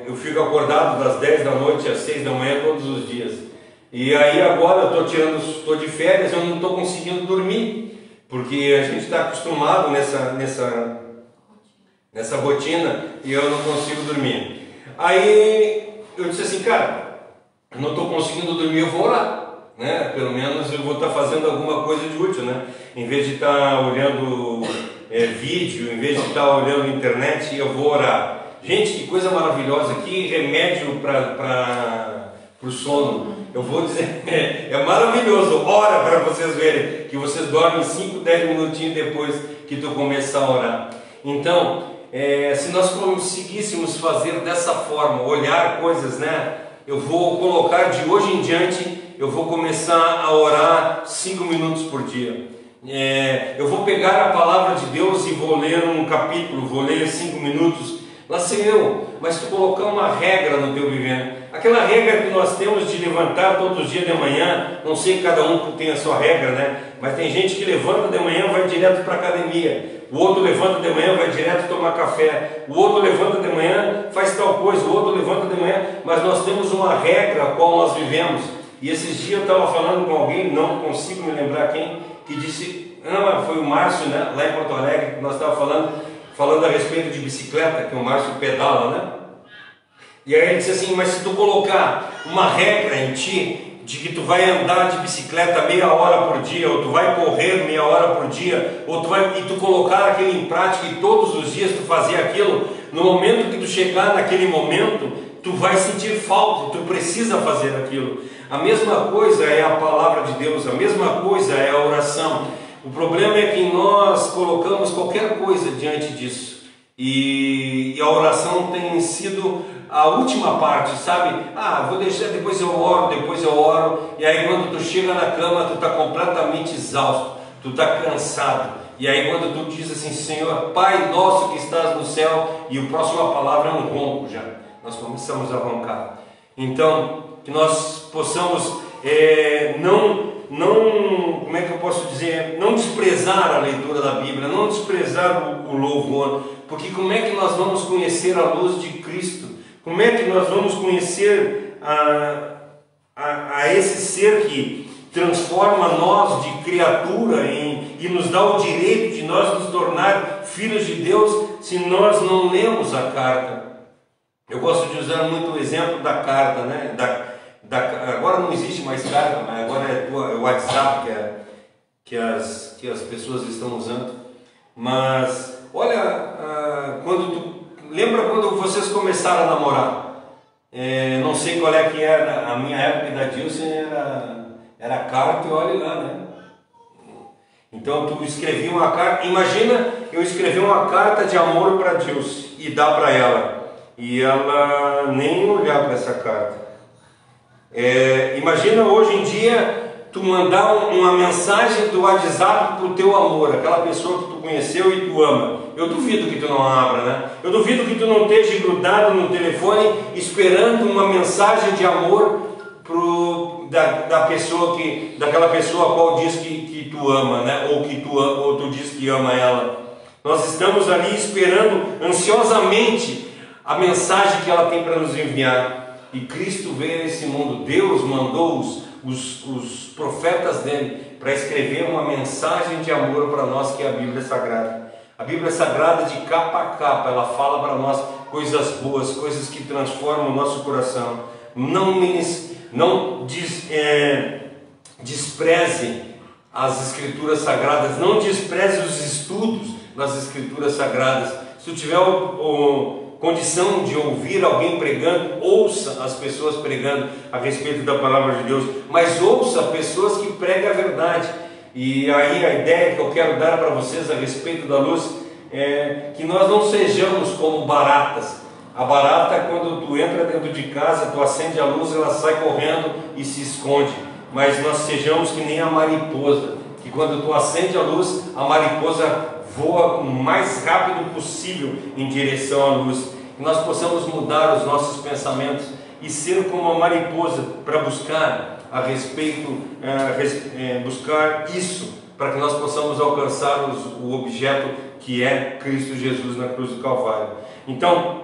eu fico acordado das 10 da noite às 6 da manhã todos os dias. E aí agora eu estou de férias, eu não estou conseguindo dormir, porque a gente está acostumado nessa rotina e eu não consigo dormir. Aí eu disse assim, cara, eu não estou conseguindo dormir, eu vou orar, né? Pelo menos eu vou estar fazendo alguma coisa de útil, né? Em vez de estar olhando vídeo, em vez de estar olhando internet, eu vou orar. Gente, que coisa maravilhosa, que remédio para o sono. Eu vou dizer, é maravilhoso. Ora para vocês verem que vocês dormem 5, 10 minutinhos depois que tu começar a orar. Então, se nós conseguíssemos fazer dessa forma, olhar coisas, né? Eu vou colocar de hoje em diante, eu vou começar a orar 5 minutos por dia. Eu vou pegar a palavra de Deus e vou ler um capítulo, vou ler 5 minutos. Lá sei eu, mas tu colocar uma regra no teu viver, aquela regra que nós temos de levantar todos os dias de manhã, não sei que cada um tem a sua regra, né? Mas tem gente que levanta de manhã e vai direto para a academia, o outro levanta de manhã e vai direto tomar café, o outro levanta de manhã faz tal coisa, o outro levanta de manhã, mas nós temos uma regra a qual nós vivemos. E esses dias eu estava falando com alguém, não consigo me lembrar quem, que disse, não, foi o Márcio, né? Lá em Porto Alegre, que nós estávamos falando a respeito de bicicleta, que o Márcio pedala, né? E aí ele disse assim, mas se tu colocar uma regra em ti, de que tu vai andar de bicicleta meia hora por dia, ou tu vai correr meia hora por dia, e tu colocar aquilo em prática e todos os dias tu fazer aquilo, no momento que tu chegar naquele momento, tu vai sentir falta, tu precisa fazer aquilo. A mesma coisa é a palavra de Deus, a mesma coisa é a oração. O problema é que nós colocamos qualquer coisa diante disso e a oração tem sido a última parte, sabe? Vou deixar, depois eu oro, e aí quando tu chega na cama, tu está completamente exausto, tu está cansado, e aí quando tu diz assim, Senhor, Pai nosso que estás no céu, e a próxima palavra é um ronco já, nós começamos a roncar. Então, que nós possamos como é que eu posso dizer, não desprezar a leitura da Bíblia, não desprezar o louvor, porque como é que nós vamos conhecer a luz de Cristo? Como é que nós vamos conhecer a esse ser que transforma nós de criatura e nos dá o direito de nós nos tornar filhos de Deus, se nós não lemos a carta? Eu gosto de usar muito o exemplo da carta, né? Agora não existe mais carta, mas agora é o WhatsApp que as pessoas estão usando. Mas olha, lembra quando vocês começaram a namorar? Não sei qual é que era, a minha época da Dilson era carta e olha lá, né? Então tu escrevia uma carta, imagina eu escrever uma carta de amor para Dilson e dar para ela, e ela nem olhar para essa carta. Imagina hoje em dia tu mandar uma mensagem do WhatsApp para o teu amor, aquela pessoa que tu conheceu e tu ama. Eu duvido que tu não abra, né? Eu duvido que tu não esteja grudado no telefone esperando uma mensagem de amor daquela pessoa a qual diz que tu ama, né? Ou tu diz que ama ela. Nós estamos ali esperando ansiosamente a mensagem que ela tem para nos enviar. E Cristo veio a esse mundo, Deus mandou os profetas dele para escrever uma mensagem de amor para nós, que é a Bíblia Sagrada. A Bíblia Sagrada, de capa a capa, ela fala para nós coisas boas, coisas que transformam o nosso coração. Não despreze as Escrituras Sagradas, não despreze os estudos das Escrituras Sagradas. Se tu tiver condição de ouvir alguém pregando, ouça as pessoas pregando a respeito da palavra de Deus, mas ouça pessoas que pregam a verdade. E aí a ideia que eu quero dar para vocês a respeito da luz é que nós não sejamos como baratas. A barata, quando tu entra dentro de casa, tu acende a luz, ela sai correndo e se esconde. Mas nós sejamos que nem a mariposa, que quando tu acende a luz, a mariposa voa o mais rápido possível em direção à luz. Que nós possamos mudar os nossos pensamentos e ser como a mariposa para buscar a respeito, buscar isso, para que nós possamos alcançar o objeto que é Cristo Jesus na cruz do Calvário. Então,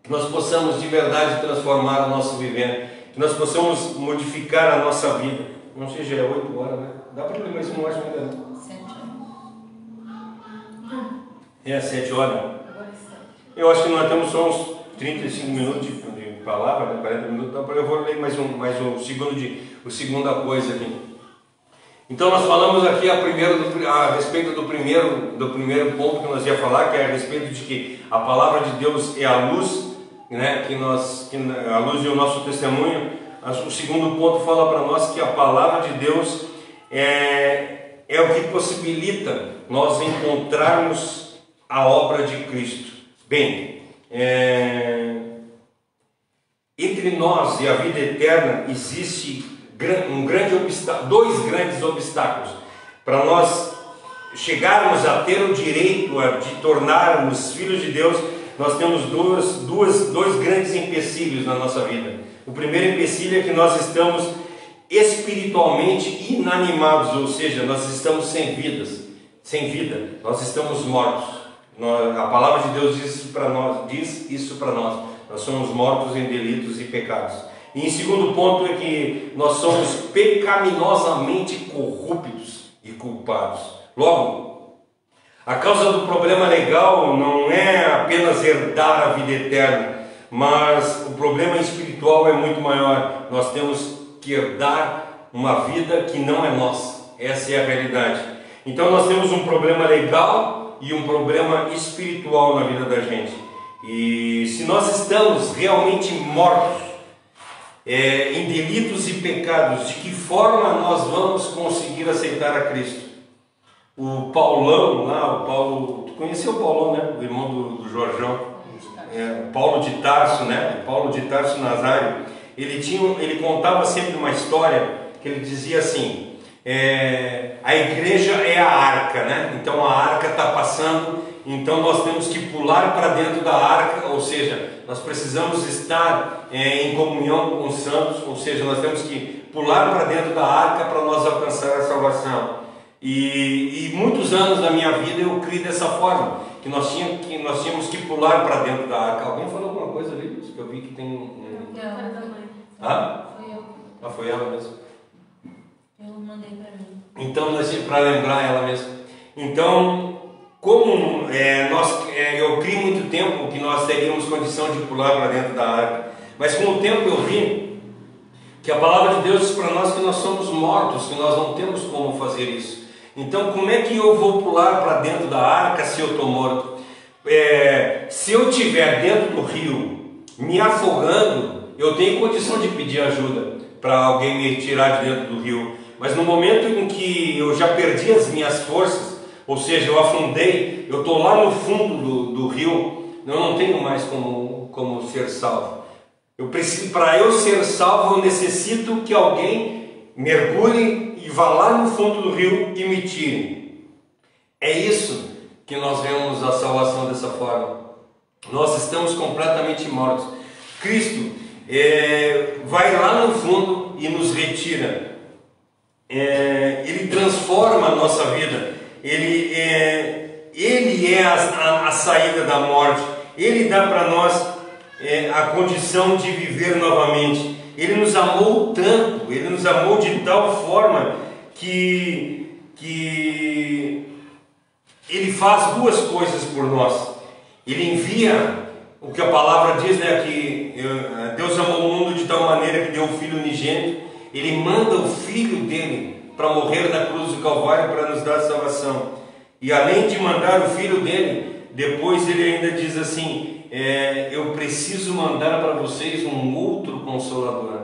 que nós possamos de verdade transformar o nosso viver, que que nós possamos modificar a nossa vida. Não sei, já é 8 horas, né? Dá para ler mais um, acho que ainda não. 7 horas. É, 7 horas. Eu acho que nós temos só uns 35 minutos de palavra, né? 40 minutos, então eu vou ler mais segunda coisa aqui. Então nós falamos aqui a respeito do primeiro ponto que nós ia falar, que é a respeito de que a palavra de Deus é a luz, né? A luz é o nosso testemunho. O segundo ponto fala para nós que a palavra de Deus é o que possibilita nós encontrarmos a obra de Cristo. Bem, entre nós e a vida eterna existe dois grandes obstáculos para nós chegarmos a ter o direito de tornarmos filhos de Deus. Nós temos dois grandes empecilhos na nossa vida. O primeiro empecilho é que nós estamos espiritualmente inanimados, ou seja, nós estamos sem vida, nós estamos mortos. A palavra de Deus diz isso para nós. Nós somos mortos em delitos e pecados. E em segundo ponto é que nós somos pecaminosamente corruptos e culpados. Logo, a causa do problema legal não é apenas herdar a vida eterna, mas o problema espiritual é muito maior. Nós temos que herdar uma vida que não é nossa. Essa é a realidade. Então nós temos um problema legal e um problema espiritual na vida da gente. E se nós estamos realmente mortos em delitos e pecados, de que forma nós vamos conseguir aceitar a Cristo? O Paulão lá, tu conheceu o Paulão, né? O irmão do Jorjão, Paulo de Tarso, né? Paulo de Tarso Nazário. Ele contava sempre uma história que ele dizia assim: a igreja é a arca, né? Então a arca está passando, então nós temos que pular para dentro da arca, ou seja, nós precisamos estar em comunhão com os santos, ou seja, nós temos que pular para dentro da arca para nós alcançar a salvação. E muitos anos da minha vida eu criei dessa forma, que nós tínhamos que pular para dentro da arca. Alguém falou alguma coisa ali? Que eu vi que tem... Foi eu. Ah, foi ela mesmo. Eu mandei para mim. Então, para lembrar ela mesma. Então, como eu criei muito tempo que nós teríamos condição de pular para dentro da arca, mas com o tempo eu vi que a palavra de Deus diz para nós que nós somos mortos, que nós não temos como fazer isso. Então, como é que eu vou pular para dentro da arca se eu estou morto? Se eu estiver dentro do rio, me afogando, eu tenho condição de pedir ajuda para alguém me tirar de dentro do rio. Mas no momento em que eu já perdi as minhas forças, ou seja, eu afundei, eu estou lá no fundo do rio, eu não tenho mais como ser salvo. Para eu ser salvo, eu necessito que alguém mergulhe e vá lá no fundo do rio e me tire. É isso que nós vemos a salvação dessa forma. Nós estamos completamente mortos. Cristo vai lá no fundo e nos retira. Ele transforma a nossa vida. Ele é a saída da morte. Ele dá para nós a condição de viver novamente. Ele nos amou tanto, Ele nos amou de tal forma que Ele faz duas coisas por nós. Ele envia o que a palavra diz, né, que Deus amou o mundo de tal maneira que deu o Filho unigênito. Ele manda o Filho dele para morrer na cruz do Calvário para nos dar salvação. E além de mandar o Filho dele, depois ele ainda diz assim: eu preciso mandar para vocês um outro Consolador.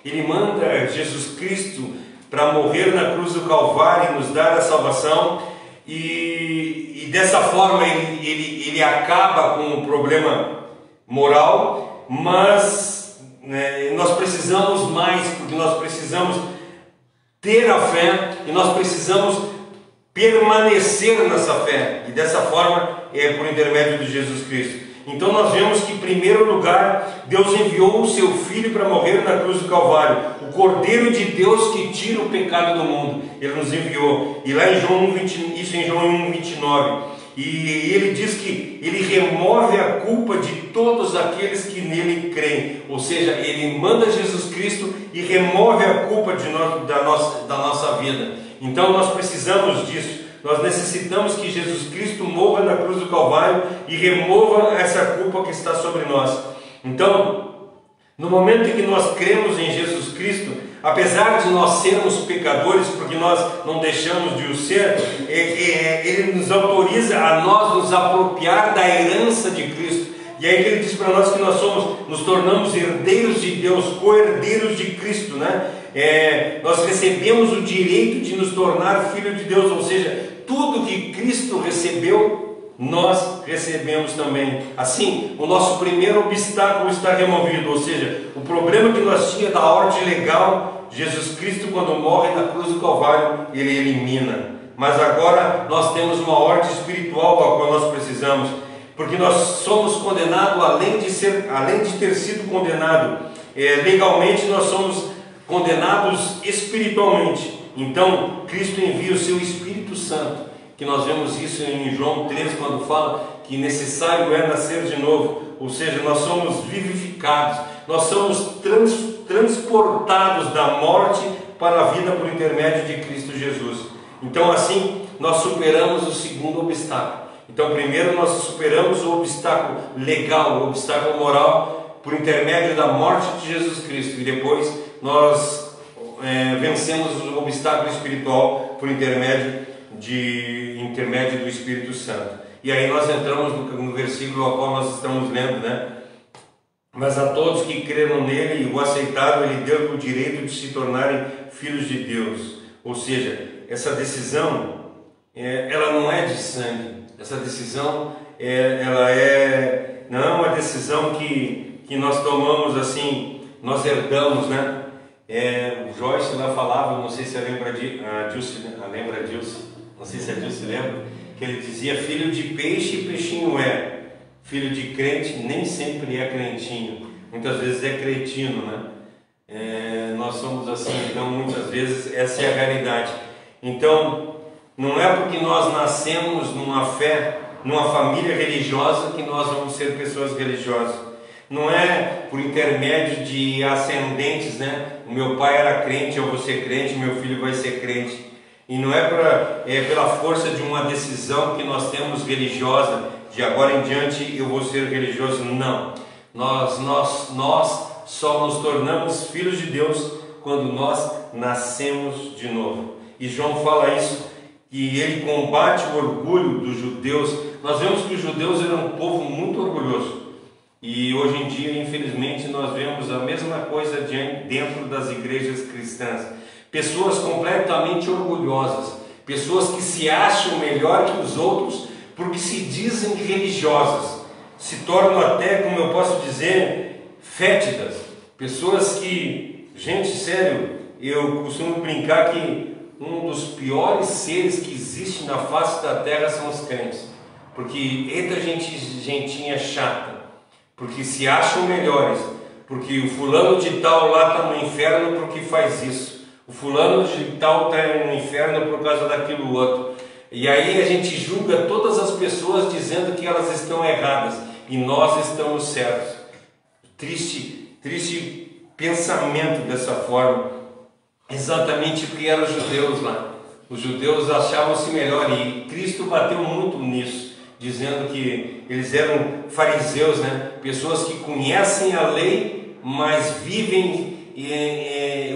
Ele manda Jesus Cristo para morrer na cruz do Calvário e nos dar a salvação. E dessa forma ele acaba com o problema moral, mas nós precisamos mais, porque nós precisamos ter a fé e nós precisamos permanecer nessa fé, e dessa forma é por intermédio de Jesus Cristo. Então nós vemos que em primeiro lugar Deus enviou o seu Filho para morrer na cruz do Calvário, o Cordeiro de Deus que tira o pecado do mundo. Ele nos enviou, e lá em João 1, isso em João 1,29. E ele diz que ele remove a culpa de todos aqueles que nele creem. Ou seja, ele manda Jesus Cristo e remove a culpa da nossa vida. Então nós precisamos disso. Nós necessitamos que Jesus Cristo morra na cruz do Calvário e remova essa culpa que está sobre nós. Então, no momento em que nós cremos em Jesus Cristo, apesar de nós sermos pecadores, porque nós não deixamos de o ser, Ele nos autoriza a nós nos apropriar da herança de Cristo. E aí Ele diz para nós que nós nos tornamos herdeiros de Deus, co-herdeiros de Cristo, né? Nós recebemos o direito de nos tornar filho de Deus, ou seja, tudo que Cristo recebeu, nós recebemos também. Assim, o nosso primeiro obstáculo está removido, ou seja, o problema que nós tínhamos da ordem legal, Jesus Cristo, quando morre na cruz do Calvário, Ele elimina. Mas agora nós temos uma ordem espiritual a qual nós precisamos, porque nós somos condenados, além de ter sido condenado legalmente, nós somos condenados espiritualmente. Então Cristo envia o seu Espírito Santo, que nós vemos isso em João 13, quando fala que necessário é nascer de novo, ou seja, nós somos vivificados, nós somos transportados da morte para a vida por intermédio de Cristo Jesus. Então assim nós superamos o segundo obstáculo. Então primeiro nós superamos o obstáculo legal, o obstáculo moral, por intermédio da morte de Jesus Cristo, e depois nós vencemos o obstáculo espiritual por intermédio do Espírito Santo. E aí nós entramos no versículo ao qual nós estamos lendo, né? Mas a todos que creram nele e o aceitaram, ele deu o direito de se tornarem filhos de Deus. Ou seja, essa decisão, ela não é de sangue. Essa decisão, ela não é uma decisão que nós tomamos assim, nós herdamos, né? O Joyce lá falava, não sei se lembra disso, não sei se a Dilce lembra, que ele dizia: filho de peixe, peixinho é. Filho de crente nem sempre é crentinho, muitas vezes é cretino, né? Nós somos assim, então muitas vezes essa é a realidade. Então, não é porque nós nascemos numa fé, numa família religiosa, que nós vamos ser pessoas religiosas. Não é por intermédio de ascendentes, né? O meu pai era crente, eu vou ser crente, meu filho vai ser crente. E não é pela força de uma decisão que nós temos religiosa, de agora em diante eu vou ser religioso. Não. Nós só nos tornamos filhos de Deus quando nós nascemos de novo. E João fala isso, que ele combate o orgulho dos judeus. Nós vemos que os judeus eram um povo muito orgulhoso. E hoje em dia, infelizmente, nós vemos a mesma coisa dentro das igrejas cristãs. Pessoas completamente orgulhosas, pessoas que se acham melhor que os outros porque se dizem religiosas, se tornam até, como eu posso dizer, fétidas. Pessoas que, gente, sério, eu costumo brincar que um dos piores seres que existe na face da terra são os crentes, porque eita gentinha chata, porque se acham melhores, porque o fulano de tal lá está no inferno porque faz isso, o fulano de tal está no inferno por causa daquilo outro. E aí a gente julga todas as pessoas dizendo que elas estão erradas e nós estamos certos. Triste pensamento dessa forma, exatamente porque eram os judeus lá. Os judeus achavam-se melhor e Cristo bateu muito nisso, dizendo que eles eram fariseus, né? Pessoas que conhecem a lei, mas vivem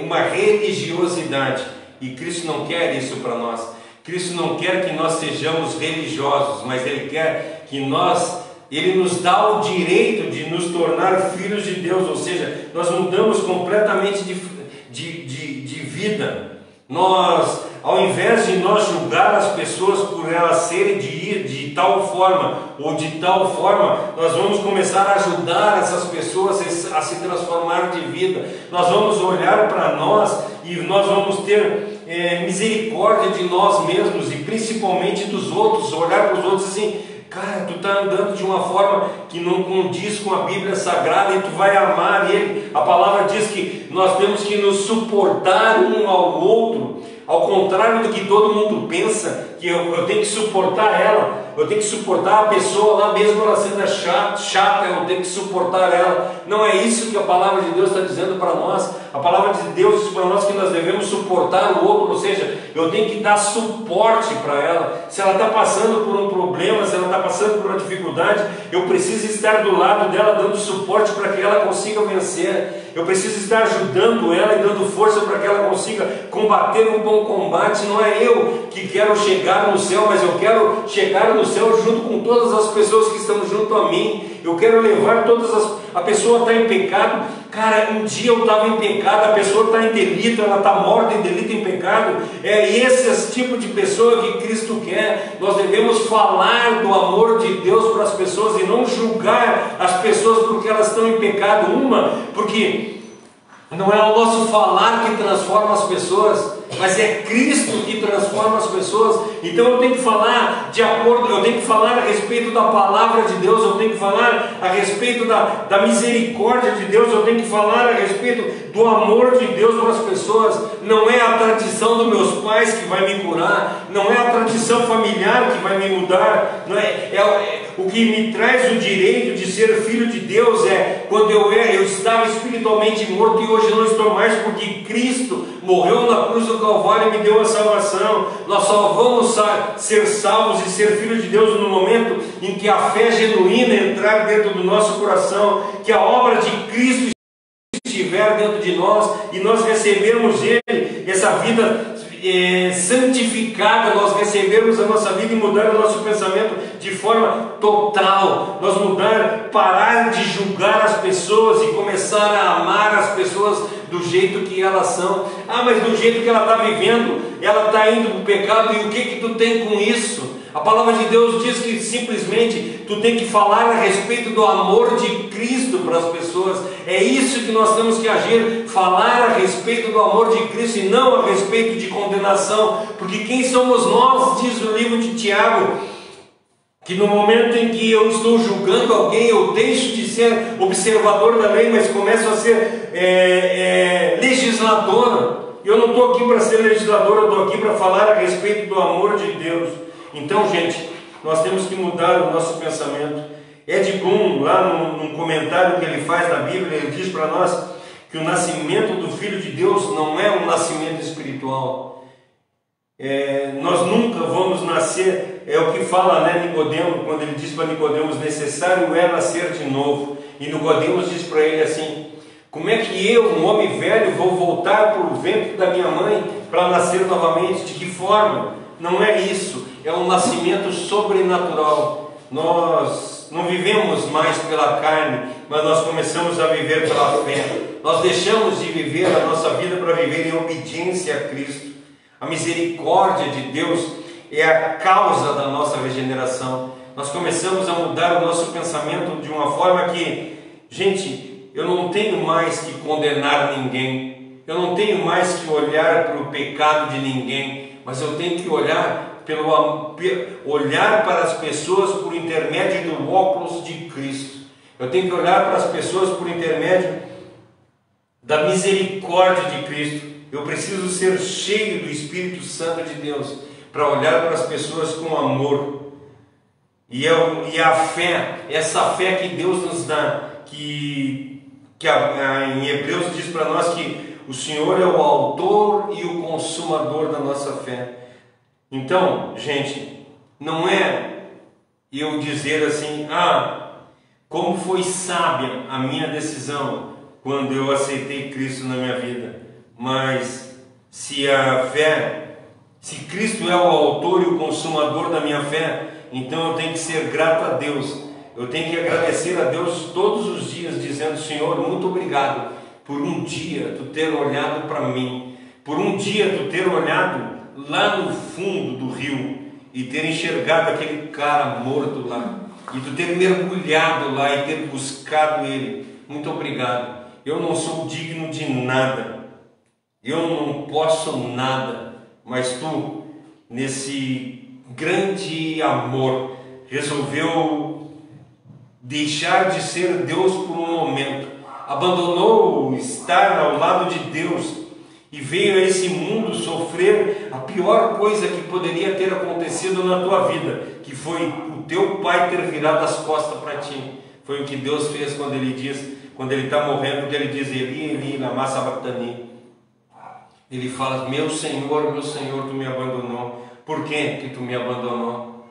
uma religiosidade. E Cristo não quer isso para nós. Cristo não quer que nós sejamos religiosos, mas Ele quer que Ele nos dá o direito de nos tornar filhos de Deus, ou seja, nós mudamos completamente de vida. Nós, ao invés de nós julgar as pessoas por elas serem de tal forma ou de tal forma, nós vamos começar a ajudar essas pessoas a se transformar de vida. Nós vamos olhar para nós e nós vamos ter misericórdia de nós mesmos e principalmente dos outros, olhar para os outros assim: cara, tu está andando de uma forma que não condiz com a Bíblia Sagrada e tu vai amar ele. A palavra diz que nós temos que nos suportar um ao outro, ao contrário do que todo mundo pensa, que eu tenho que suportar ela. eu tenho que suportar a pessoa lá, mesmo ela sendo chata, eu tenho que suportar ela. Não é isso que a palavra de Deus está dizendo para nós. A palavra de Deus diz para nós que nós devemos suportar o outro, ou seja, eu tenho que dar suporte para ela. Se ela está passando por um problema, se ela está passando por uma dificuldade, eu preciso estar do lado dela, dando suporte para que ela consiga vencer. Eu preciso estar ajudando ela e dando força para que ela consiga combater um bom combate. Não é eu que quero chegar no céu, mas eu quero chegar no céu junto com todas as pessoas que estão junto a mim. Eu quero levar todas as... A pessoa está em pecado. Cara, um dia eu estava em pecado, a pessoa está em delito, ela está morta em delito, em pecado. É esse tipo de pessoa que Cristo quer. Nós devemos falar do amor de Deus para as pessoas e não julgar as pessoas porque elas estão em pecado. Porque não é o nosso falar que transforma as pessoas, mas é Cristo que transforma as pessoas. Então eu tenho que falar de acordo, eu tenho que falar a respeito da palavra de Deus, eu tenho que falar a respeito da misericórdia de Deus, eu tenho que falar a respeito do amor de Deus para as pessoas. Não é a tradição dos meus pais que vai me curar, não é a tradição familiar que vai me mudar, não o que me traz o direito de ser filho de Deus é quando eu estava espiritualmente morto e hoje não estou mais, porque Cristo morreu na cruz do Calvário e me deu a salvação. Nós só vamos ser salvos e ser filhos de Deus no momento em que a fé genuína entrar dentro do nosso coração, que a obra de Cristo estiver dentro de nós e nós recebermos Ele, essa vida santificada, nós recebermos a nossa vida e mudar o nosso pensamento de forma total, nós parar de julgar as pessoas e começar a amar as pessoas do jeito que elas são. Mas do jeito que ela está vivendo, ela está indo para o pecado, e o que tu tem com isso? A palavra de Deus diz que simplesmente tu tem que falar a respeito do amor de Cristo para as pessoas. É isso que nós temos que agir, falar a respeito do amor de Cristo e não a respeito de condenação. Porque quem somos nós, diz o livro de Tiago, que no momento em que eu estou julgando alguém, eu deixo de ser observador da lei, mas começo a ser legislador. Eu não estou aqui para ser legislador, eu estou aqui para falar a respeito do amor de Deus. Então, gente, nós temos que mudar o nosso pensamento. Ed Boon, lá num comentário que ele faz na Bíblia, ele diz para nós que o nascimento do Filho de Deus não é um nascimento espiritual. Nós nunca vamos nascer, é o que fala, né, Nicodemo, quando ele diz para Nicodemos, necessário é nascer de novo. E Nicodemos diz para ele assim: como é que eu, um homem velho, vou voltar para o ventre da minha mãe para nascer novamente? De que forma? Não é isso, é um nascimento sobrenatural. Nós não vivemos mais pela carne, mas nós começamos a viver pela fé. Nós deixamos de viver a nossa vida para viver em obediência a Cristo. A misericórdia de Deus é a causa da nossa regeneração. Nós começamos a mudar o nosso pensamento de uma forma que, gente, eu não tenho mais que condenar ninguém, eu não tenho mais que olhar para o pecado de ninguém, mas eu tenho que olhar para as pessoas por intermédio do óculos de Cristo. Eu tenho que olhar para as pessoas por intermédio da misericórdia de Cristo. Eu preciso ser cheio do Espírito Santo de Deus para olhar para as pessoas com amor. E a fé, essa fé que Deus nos dá, que em Hebreus diz para nós que o Senhor é o autor e o consumador da nossa fé. Então, gente, não é eu dizer assim: como foi sábia a minha decisão quando eu aceitei Cristo na minha vida. Mas se Cristo é o autor e o consumador da minha fé, então eu tenho que ser grato a Deus. Eu tenho que agradecer a Deus todos os dias, dizendo: Senhor, muito obrigado por um dia tu ter olhado para mim, por um dia tu ter olhado lá no fundo do rio e ter enxergado aquele cara morto lá, e tu ter mergulhado lá e ter buscado ele. Muito obrigado. Eu não sou digno de nada, eu não posso nada, mas tu, nesse grande amor, resolveu deixar de ser Deus por um momento, abandonou estar ao lado de Deus e veio a esse mundo sofrer a pior coisa que poderia ter acontecido na tua vida, que foi o teu pai ter virado as costas para ti. Foi o que Deus fez quando ele está morrendo, que ele diz: Eli, Eli, lama sabachthani. Ele fala: meu Senhor, tu me abandonou. Por que tu me abandonou?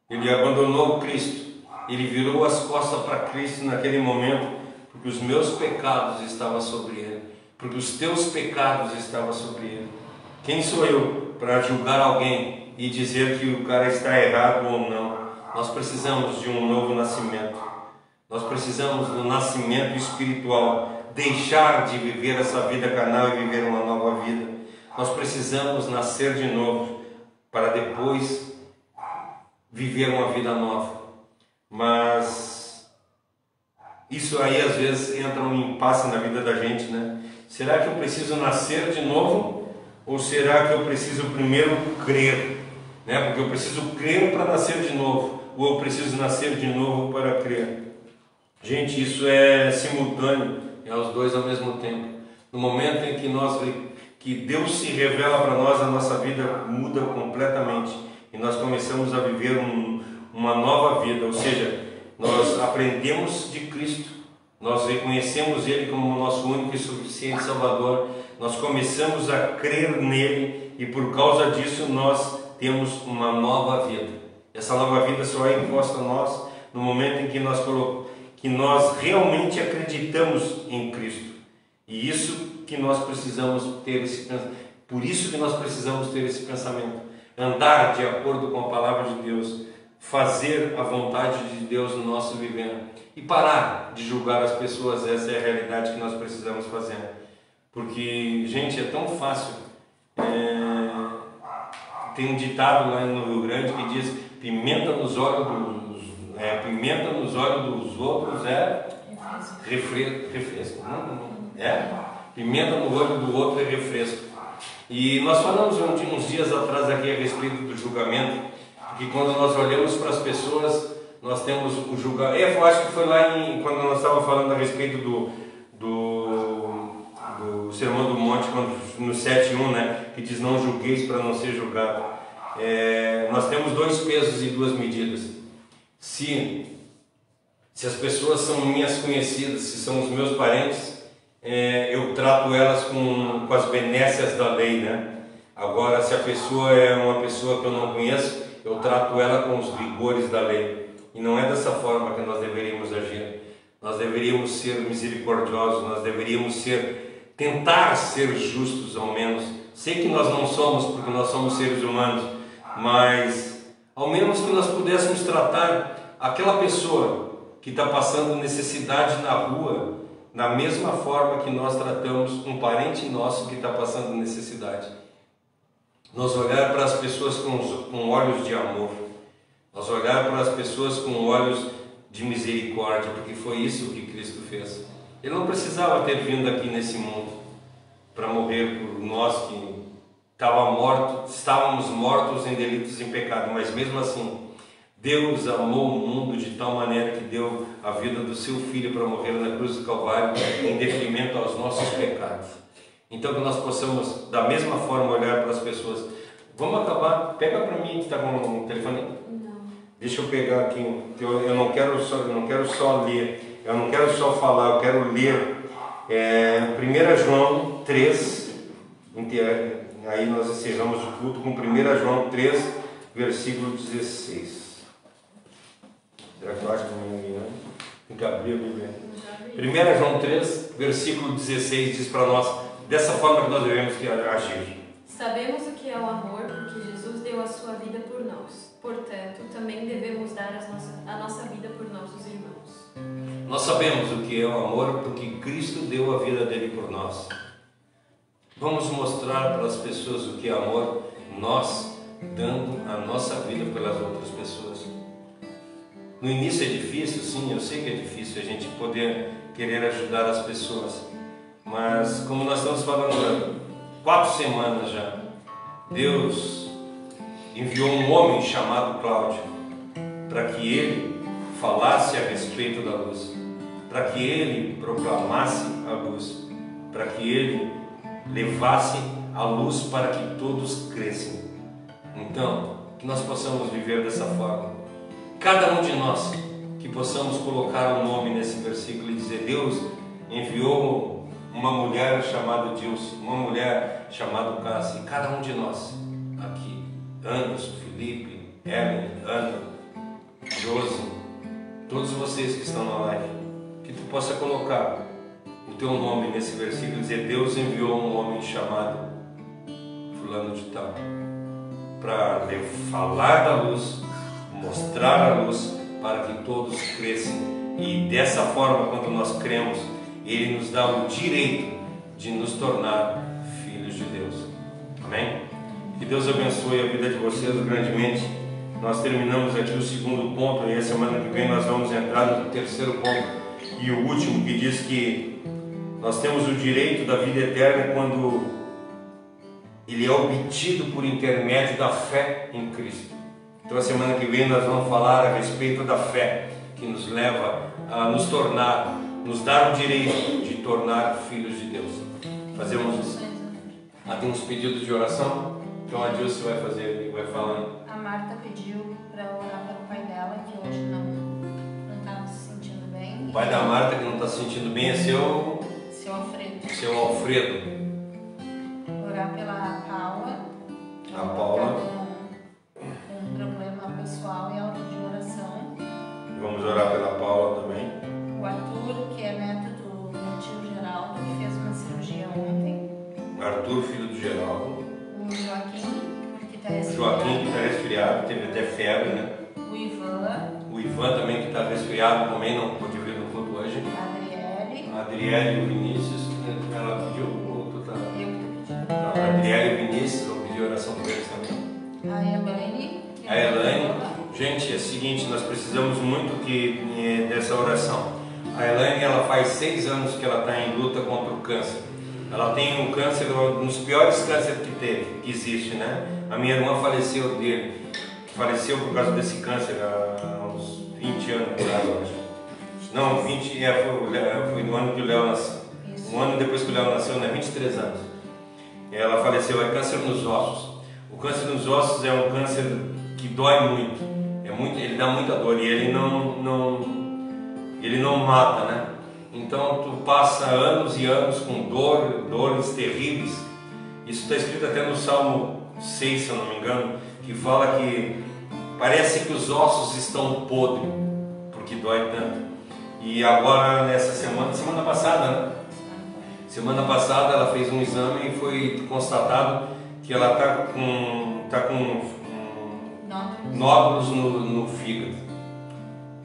Ele abandonou o Cristo. Ele virou as costas para Cristo naquele momento, porque os meus pecados estavam sobre ele, porque os teus pecados estavam sobre ele. Quem sou eu para julgar alguém e dizer que o cara está errado ou não? Nós precisamos de um novo nascimento. Nós precisamos do nascimento espiritual, deixar de viver essa vida carnal e viver uma nova vida. Nós precisamos nascer de novo para depois viver uma vida nova. Mas isso aí às vezes entra um impasse na vida da gente, né? Será que eu preciso nascer de novo? Ou será que eu preciso primeiro crer? Né? Porque eu preciso crer para nascer de novo, ou eu preciso nascer de novo para crer? Gente, isso é simultâneo, é os dois ao mesmo tempo. No momento em que Deus se revela para nós, a nossa vida muda completamente e nós começamos a viver uma nova vida, ou seja, nós aprendemos de Cristo, nós reconhecemos Ele como o nosso único e suficiente Salvador, nós começamos a crer nele e por causa disso nós temos uma nova vida. Essa nova vida só é imposta a nós no momento em que nós realmente acreditamos em Cristo. E isso que nós precisamos ter por isso que nós precisamos ter esse pensamento, andar de acordo com a palavra de Deus, fazer a vontade de Deus no nosso viver e parar de julgar as pessoas. Essa é a realidade que nós precisamos fazer, porque, gente, é tão fácil. Tem um ditado lá no Rio Grande que diz: pimenta nos olhos dos outros é refresco. Pimenta no olho do outro é refresco. E nós falamos uns dias atrás aqui a respeito do julgamento, que quando nós olhamos para as pessoas, nós temos o julgamento. Eu acho que foi lá quando nós estávamos falando a respeito do Sermão do Monte, no 7:1, né, que diz: não julgueis para não ser julgado. Nós temos 2 pesos e 2 medidas. Se as pessoas são minhas conhecidas, se são os meus parentes, eu trato elas com as benécias da lei, né? Agora, se a pessoa é uma pessoa que eu não conheço, eu trato ela com os rigores da lei. E não é dessa forma que nós deveríamos agir. Nós deveríamos ser misericordiosos, nós deveríamos tentar ser justos ao menos. Sei que nós não somos, porque nós somos seres humanos, mas ao menos que nós pudéssemos tratar aquela pessoa que está passando necessidade na rua da mesma forma que nós tratamos um parente nosso que está passando necessidade. Nós olhar para as pessoas com olhos de amor, nós olhar para as pessoas com olhos de misericórdia, porque foi isso que Cristo fez. Ele não precisava ter vindo aqui nesse mundo para morrer por nós que estávamos mortos em delitos e em pecado, mas mesmo assim Deus amou o mundo de tal maneira que deu a vida do seu Filho para morrer na cruz do Calvário em detrimento aos nossos pecados. Então que nós possamos da mesma forma olhar para as pessoas. Vamos acabar, pega para mim que está com o telefone. Não. Deixa eu pegar aqui, eu não quero só ler, eu não quero só falar, eu quero ler 1 João 3, aí nós encerramos o culto com 1 João 3, versículo 16. Será que eu acho que não me engano? Tem que abrir a Bíblia. 1 João 3, versículo 16 diz para nós, dessa forma que nós devemos agir. Sabemos o que é o amor, porque Jesus deu a sua vida por nós. Portanto, também devemos dar a nossa vida por nossos irmãos. Nós sabemos o que é o amor, porque Cristo deu a vida dele por nós. Vamos mostrar para as pessoas o que é amor, nós dando a nossa vida pelas outras pessoas. No início é difícil, sim, eu sei que é difícil a gente poder querer ajudar as pessoas, mas como nós estamos falando há 4 semanas já, Deus enviou um homem chamado Cláudio para que ele falasse a respeito da luz, para que ele proclamasse a luz, para que ele levasse a luz para que todos crescem. Então, que nós possamos viver dessa forma. Cada um de nós, que possamos colocar um nome nesse versículo e dizer: Deus enviou uma mulher chamada Dilce, uma mulher chamada Cássia. Cada um de nós aqui, Anderson, Felipe, Ellen, Ana, Josi, todos vocês que estão na live, que tu possa colocar o teu nome nesse versículo e dizer: Deus enviou um homem chamado fulano de tal para falar da luz, mostrar a luz para que todos cresçam. E dessa forma, quando nós cremos, Ele nos dá o direito de nos tornar filhos de Deus. Amém? Que Deus abençoe a vida de vocês grandemente. Nós terminamos aqui o segundo ponto, e a semana que vem nós vamos entrar no terceiro ponto e o último, que diz que nós temos o direito da vida eterna quando ele é obtido por intermédio da fé em Cristo. Então a semana que vem nós vamos falar a respeito da fé que nos leva a nos tornar, nos dar o direito de tornar filhos de Deus. Fazemos isso. Tem uns pedidos de oração? Então a Dilce vai fazer, vai falando. A Marta pediu para orar pelo pai dela, que hoje não estava se sentindo bem. O pai da Marta, que não está se sentindo bem, é seu Alfredo. Seu Alfredo. Orar pela Paula. A Paula. Com um problema pessoal e algo de oração. Vamos orar pela Paula também. O Arthur, que é neto do meu tio Geraldo, que fez uma cirurgia ontem. Arthur, filho do Geraldo. O Joaquim, que está O resfriado. Joaquim, que está resfriado, teve até febre, né? O Ivan. O Ivan também, que está resfriado, também não pôde vir no culto hoje. A Adriele. A Adriele e o Vinícius, ela pediu ou tu tá? Eu que pedi. A Adriele e o Vinícius, eu pedi oração por eles também. A Elaine. A Elaine. Gente, é o seguinte, nós precisamos muito dessa oração. A Elaine, ela faz 6 anos que ela está em luta contra o câncer. Ela tem um câncer, um dos piores cânceres que existe, né? A minha irmã faleceu dele. Faleceu por causa desse câncer há uns 20 anos atrás, eu acho. Não, 20, foi no ano que o Léo nasceu. Um ano depois que o Léo nasceu, né? 23 anos. Ela faleceu, é câncer nos ossos. O câncer nos ossos é um câncer que dói muito. Ele dá muita dor e ele não mata, né? Então tu passa anos e anos com dores terríveis. Isso está escrito até no Salmo 6, se eu não me engano, que fala que parece que os ossos estão podres, porque dói tanto. E agora nessa semana passada, né? Semana passada ela fez um exame e foi constatado que ela está com nódulos no fígado.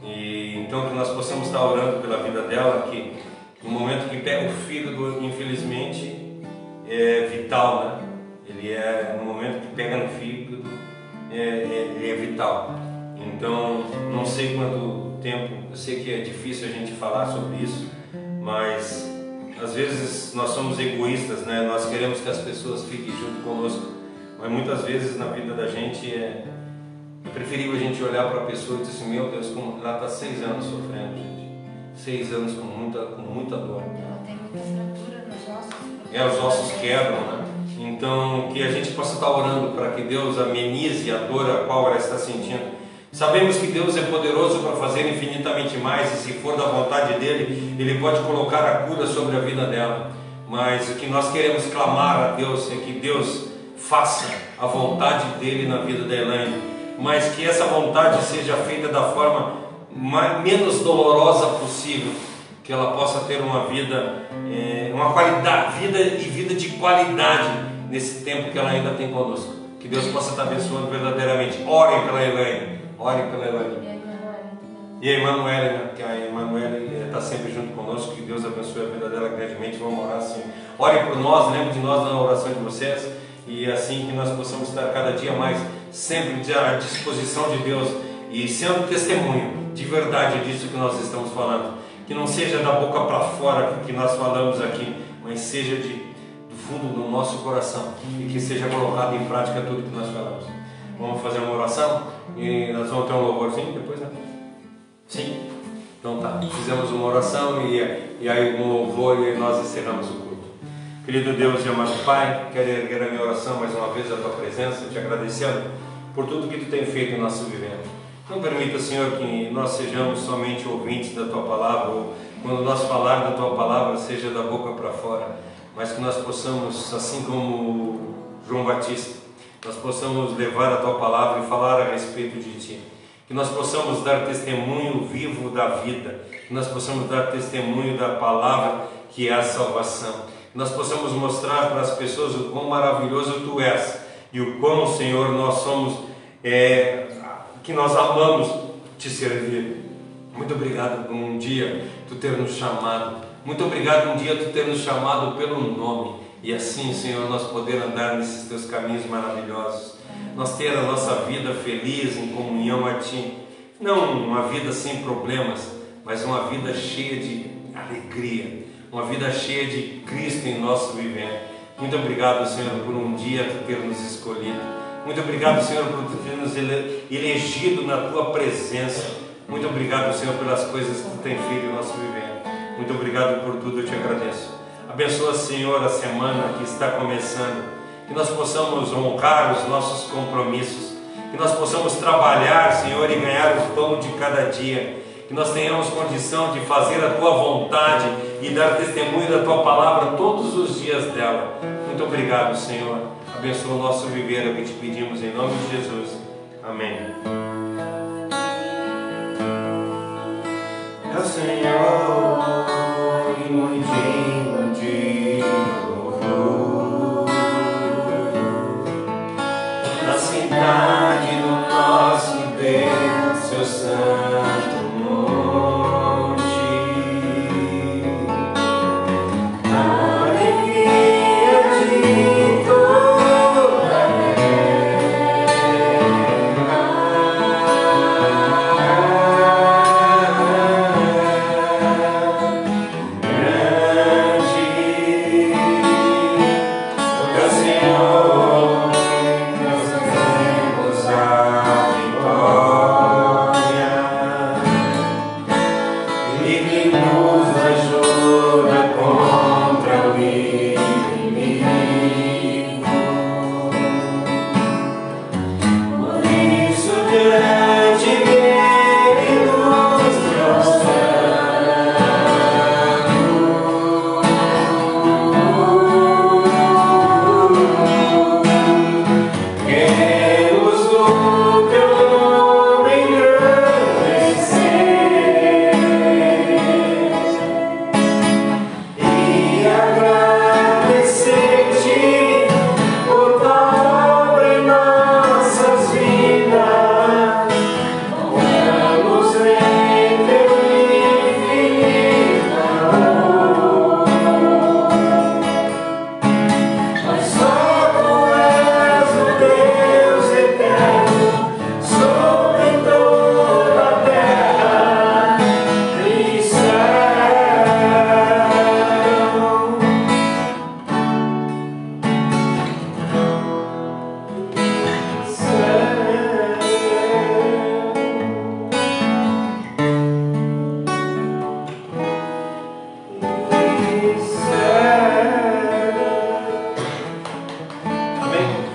E então que nós possamos estar orando pela vida dela, que no momento que pega o fígado, infelizmente é vital, né? No momento que pega no fígado, ele é vital. Então não sei quanto tempo, eu sei que é difícil a gente falar sobre isso, mas às vezes nós somos egoístas, né? Nós queremos que as pessoas fiquem junto conosco, mas muitas vezes na vida da gente é preferível a gente olhar para a pessoa e dizer assim: meu Deus, como ela está 6 anos sofrendo, gente. 6 anos com muita dor. Ela tem muita fratura nos ossos. Os ossos quebram, né? Então que a gente possa estar orando para que Deus amenize a dor a qual ela está sentindo. Sabemos que Deus é poderoso para fazer infinitamente mais, e se for da vontade dEle, Ele pode colocar a cura sobre a vida dela. Mas o que nós queremos clamar a Deus é que Deus faça a vontade dEle na vida da Elaine, mas que essa vontade seja feita da forma menos dolorosa possível, que ela possa ter uma vida, uma qualidade, vida de qualidade nesse tempo que ela ainda tem conosco. Que Deus possa estar abençoando verdadeiramente. Orem pela Elaine. Orem pela Elaine. E a Emanuele, né? Que a Emanuele está sempre junto conosco. Que Deus abençoe a vida dela grandemente. Vamos orar assim. Orem por nós, lembrem de nós na oração de vocês. E assim que nós possamos estar cada dia mais sempre à disposição de Deus e sendo testemunho de verdade disso que nós estamos falando. Que não seja da boca para fora que nós falamos aqui, mas seja do fundo do nosso coração e que seja colocado em prática tudo que nós falamos. Vamos fazer uma oração e nós vamos ter um louvorzinho depois, né? Sim? Então tá, fizemos uma oração e aí um louvor e nós encerramos o culto. Querido Deus e amado Pai, quero erguer a minha oração mais uma vez à Tua presença, te agradecendo por tudo que Tu tem feito em nosso vivendo. Não permita, Senhor, que nós sejamos somente ouvintes da Tua palavra, ou quando nós falar da Tua palavra, seja da boca para fora, mas que nós possamos, assim como João Batista, nós possamos levar a Tua palavra e falar a respeito de Ti. Que nós possamos dar testemunho vivo da vida, que nós possamos dar testemunho da palavra que é a salvação, que nós possamos mostrar para as pessoas o quão maravilhoso Tu és e o quão, Senhor, nós somos, que nós amamos Te servir. Muito obrigado por um dia Tu ter nos chamado, muito obrigado por um dia Tu ter nos chamado pelo nome, e assim, Senhor, nós poder andar nesses Teus caminhos maravilhosos, nós ter a nossa vida feliz em comunhão a Ti, não uma vida sem problemas, mas uma vida cheia de alegria, uma vida cheia de Cristo em nosso viver. Muito obrigado, Senhor, por um dia Tu ter nos escolhido. Muito obrigado, Senhor, por Tu ter nos elegido na Tua presença. Muito obrigado, Senhor, pelas coisas que Tu tem feito em nosso viver. Muito obrigado por tudo, eu Te agradeço. Abençoa, Senhor, a semana que está começando, que nós possamos honrar os nossos compromissos, que nós possamos trabalhar, Senhor, e ganhar o pão de cada dia, que nós tenhamos condição de fazer a Tua vontade e dar testemunho da Tua palavra todos os dias dela. Muito obrigado, Senhor. Abençoa o nosso viver, é o que Te pedimos em nome de Jesus. Amém. É o Senhor e muito digno de louvor, na cidade do nosso Deus, seu santo monte, a alegria de toda a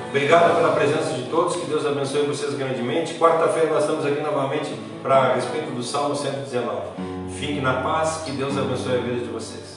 Obrigado pela presença de todos, que Deus abençoe vocês grandemente. Quarta-feira nós estamos aqui novamente para a respeito do Salmo 119. Fique na paz, que Deus abençoe a vida de vocês.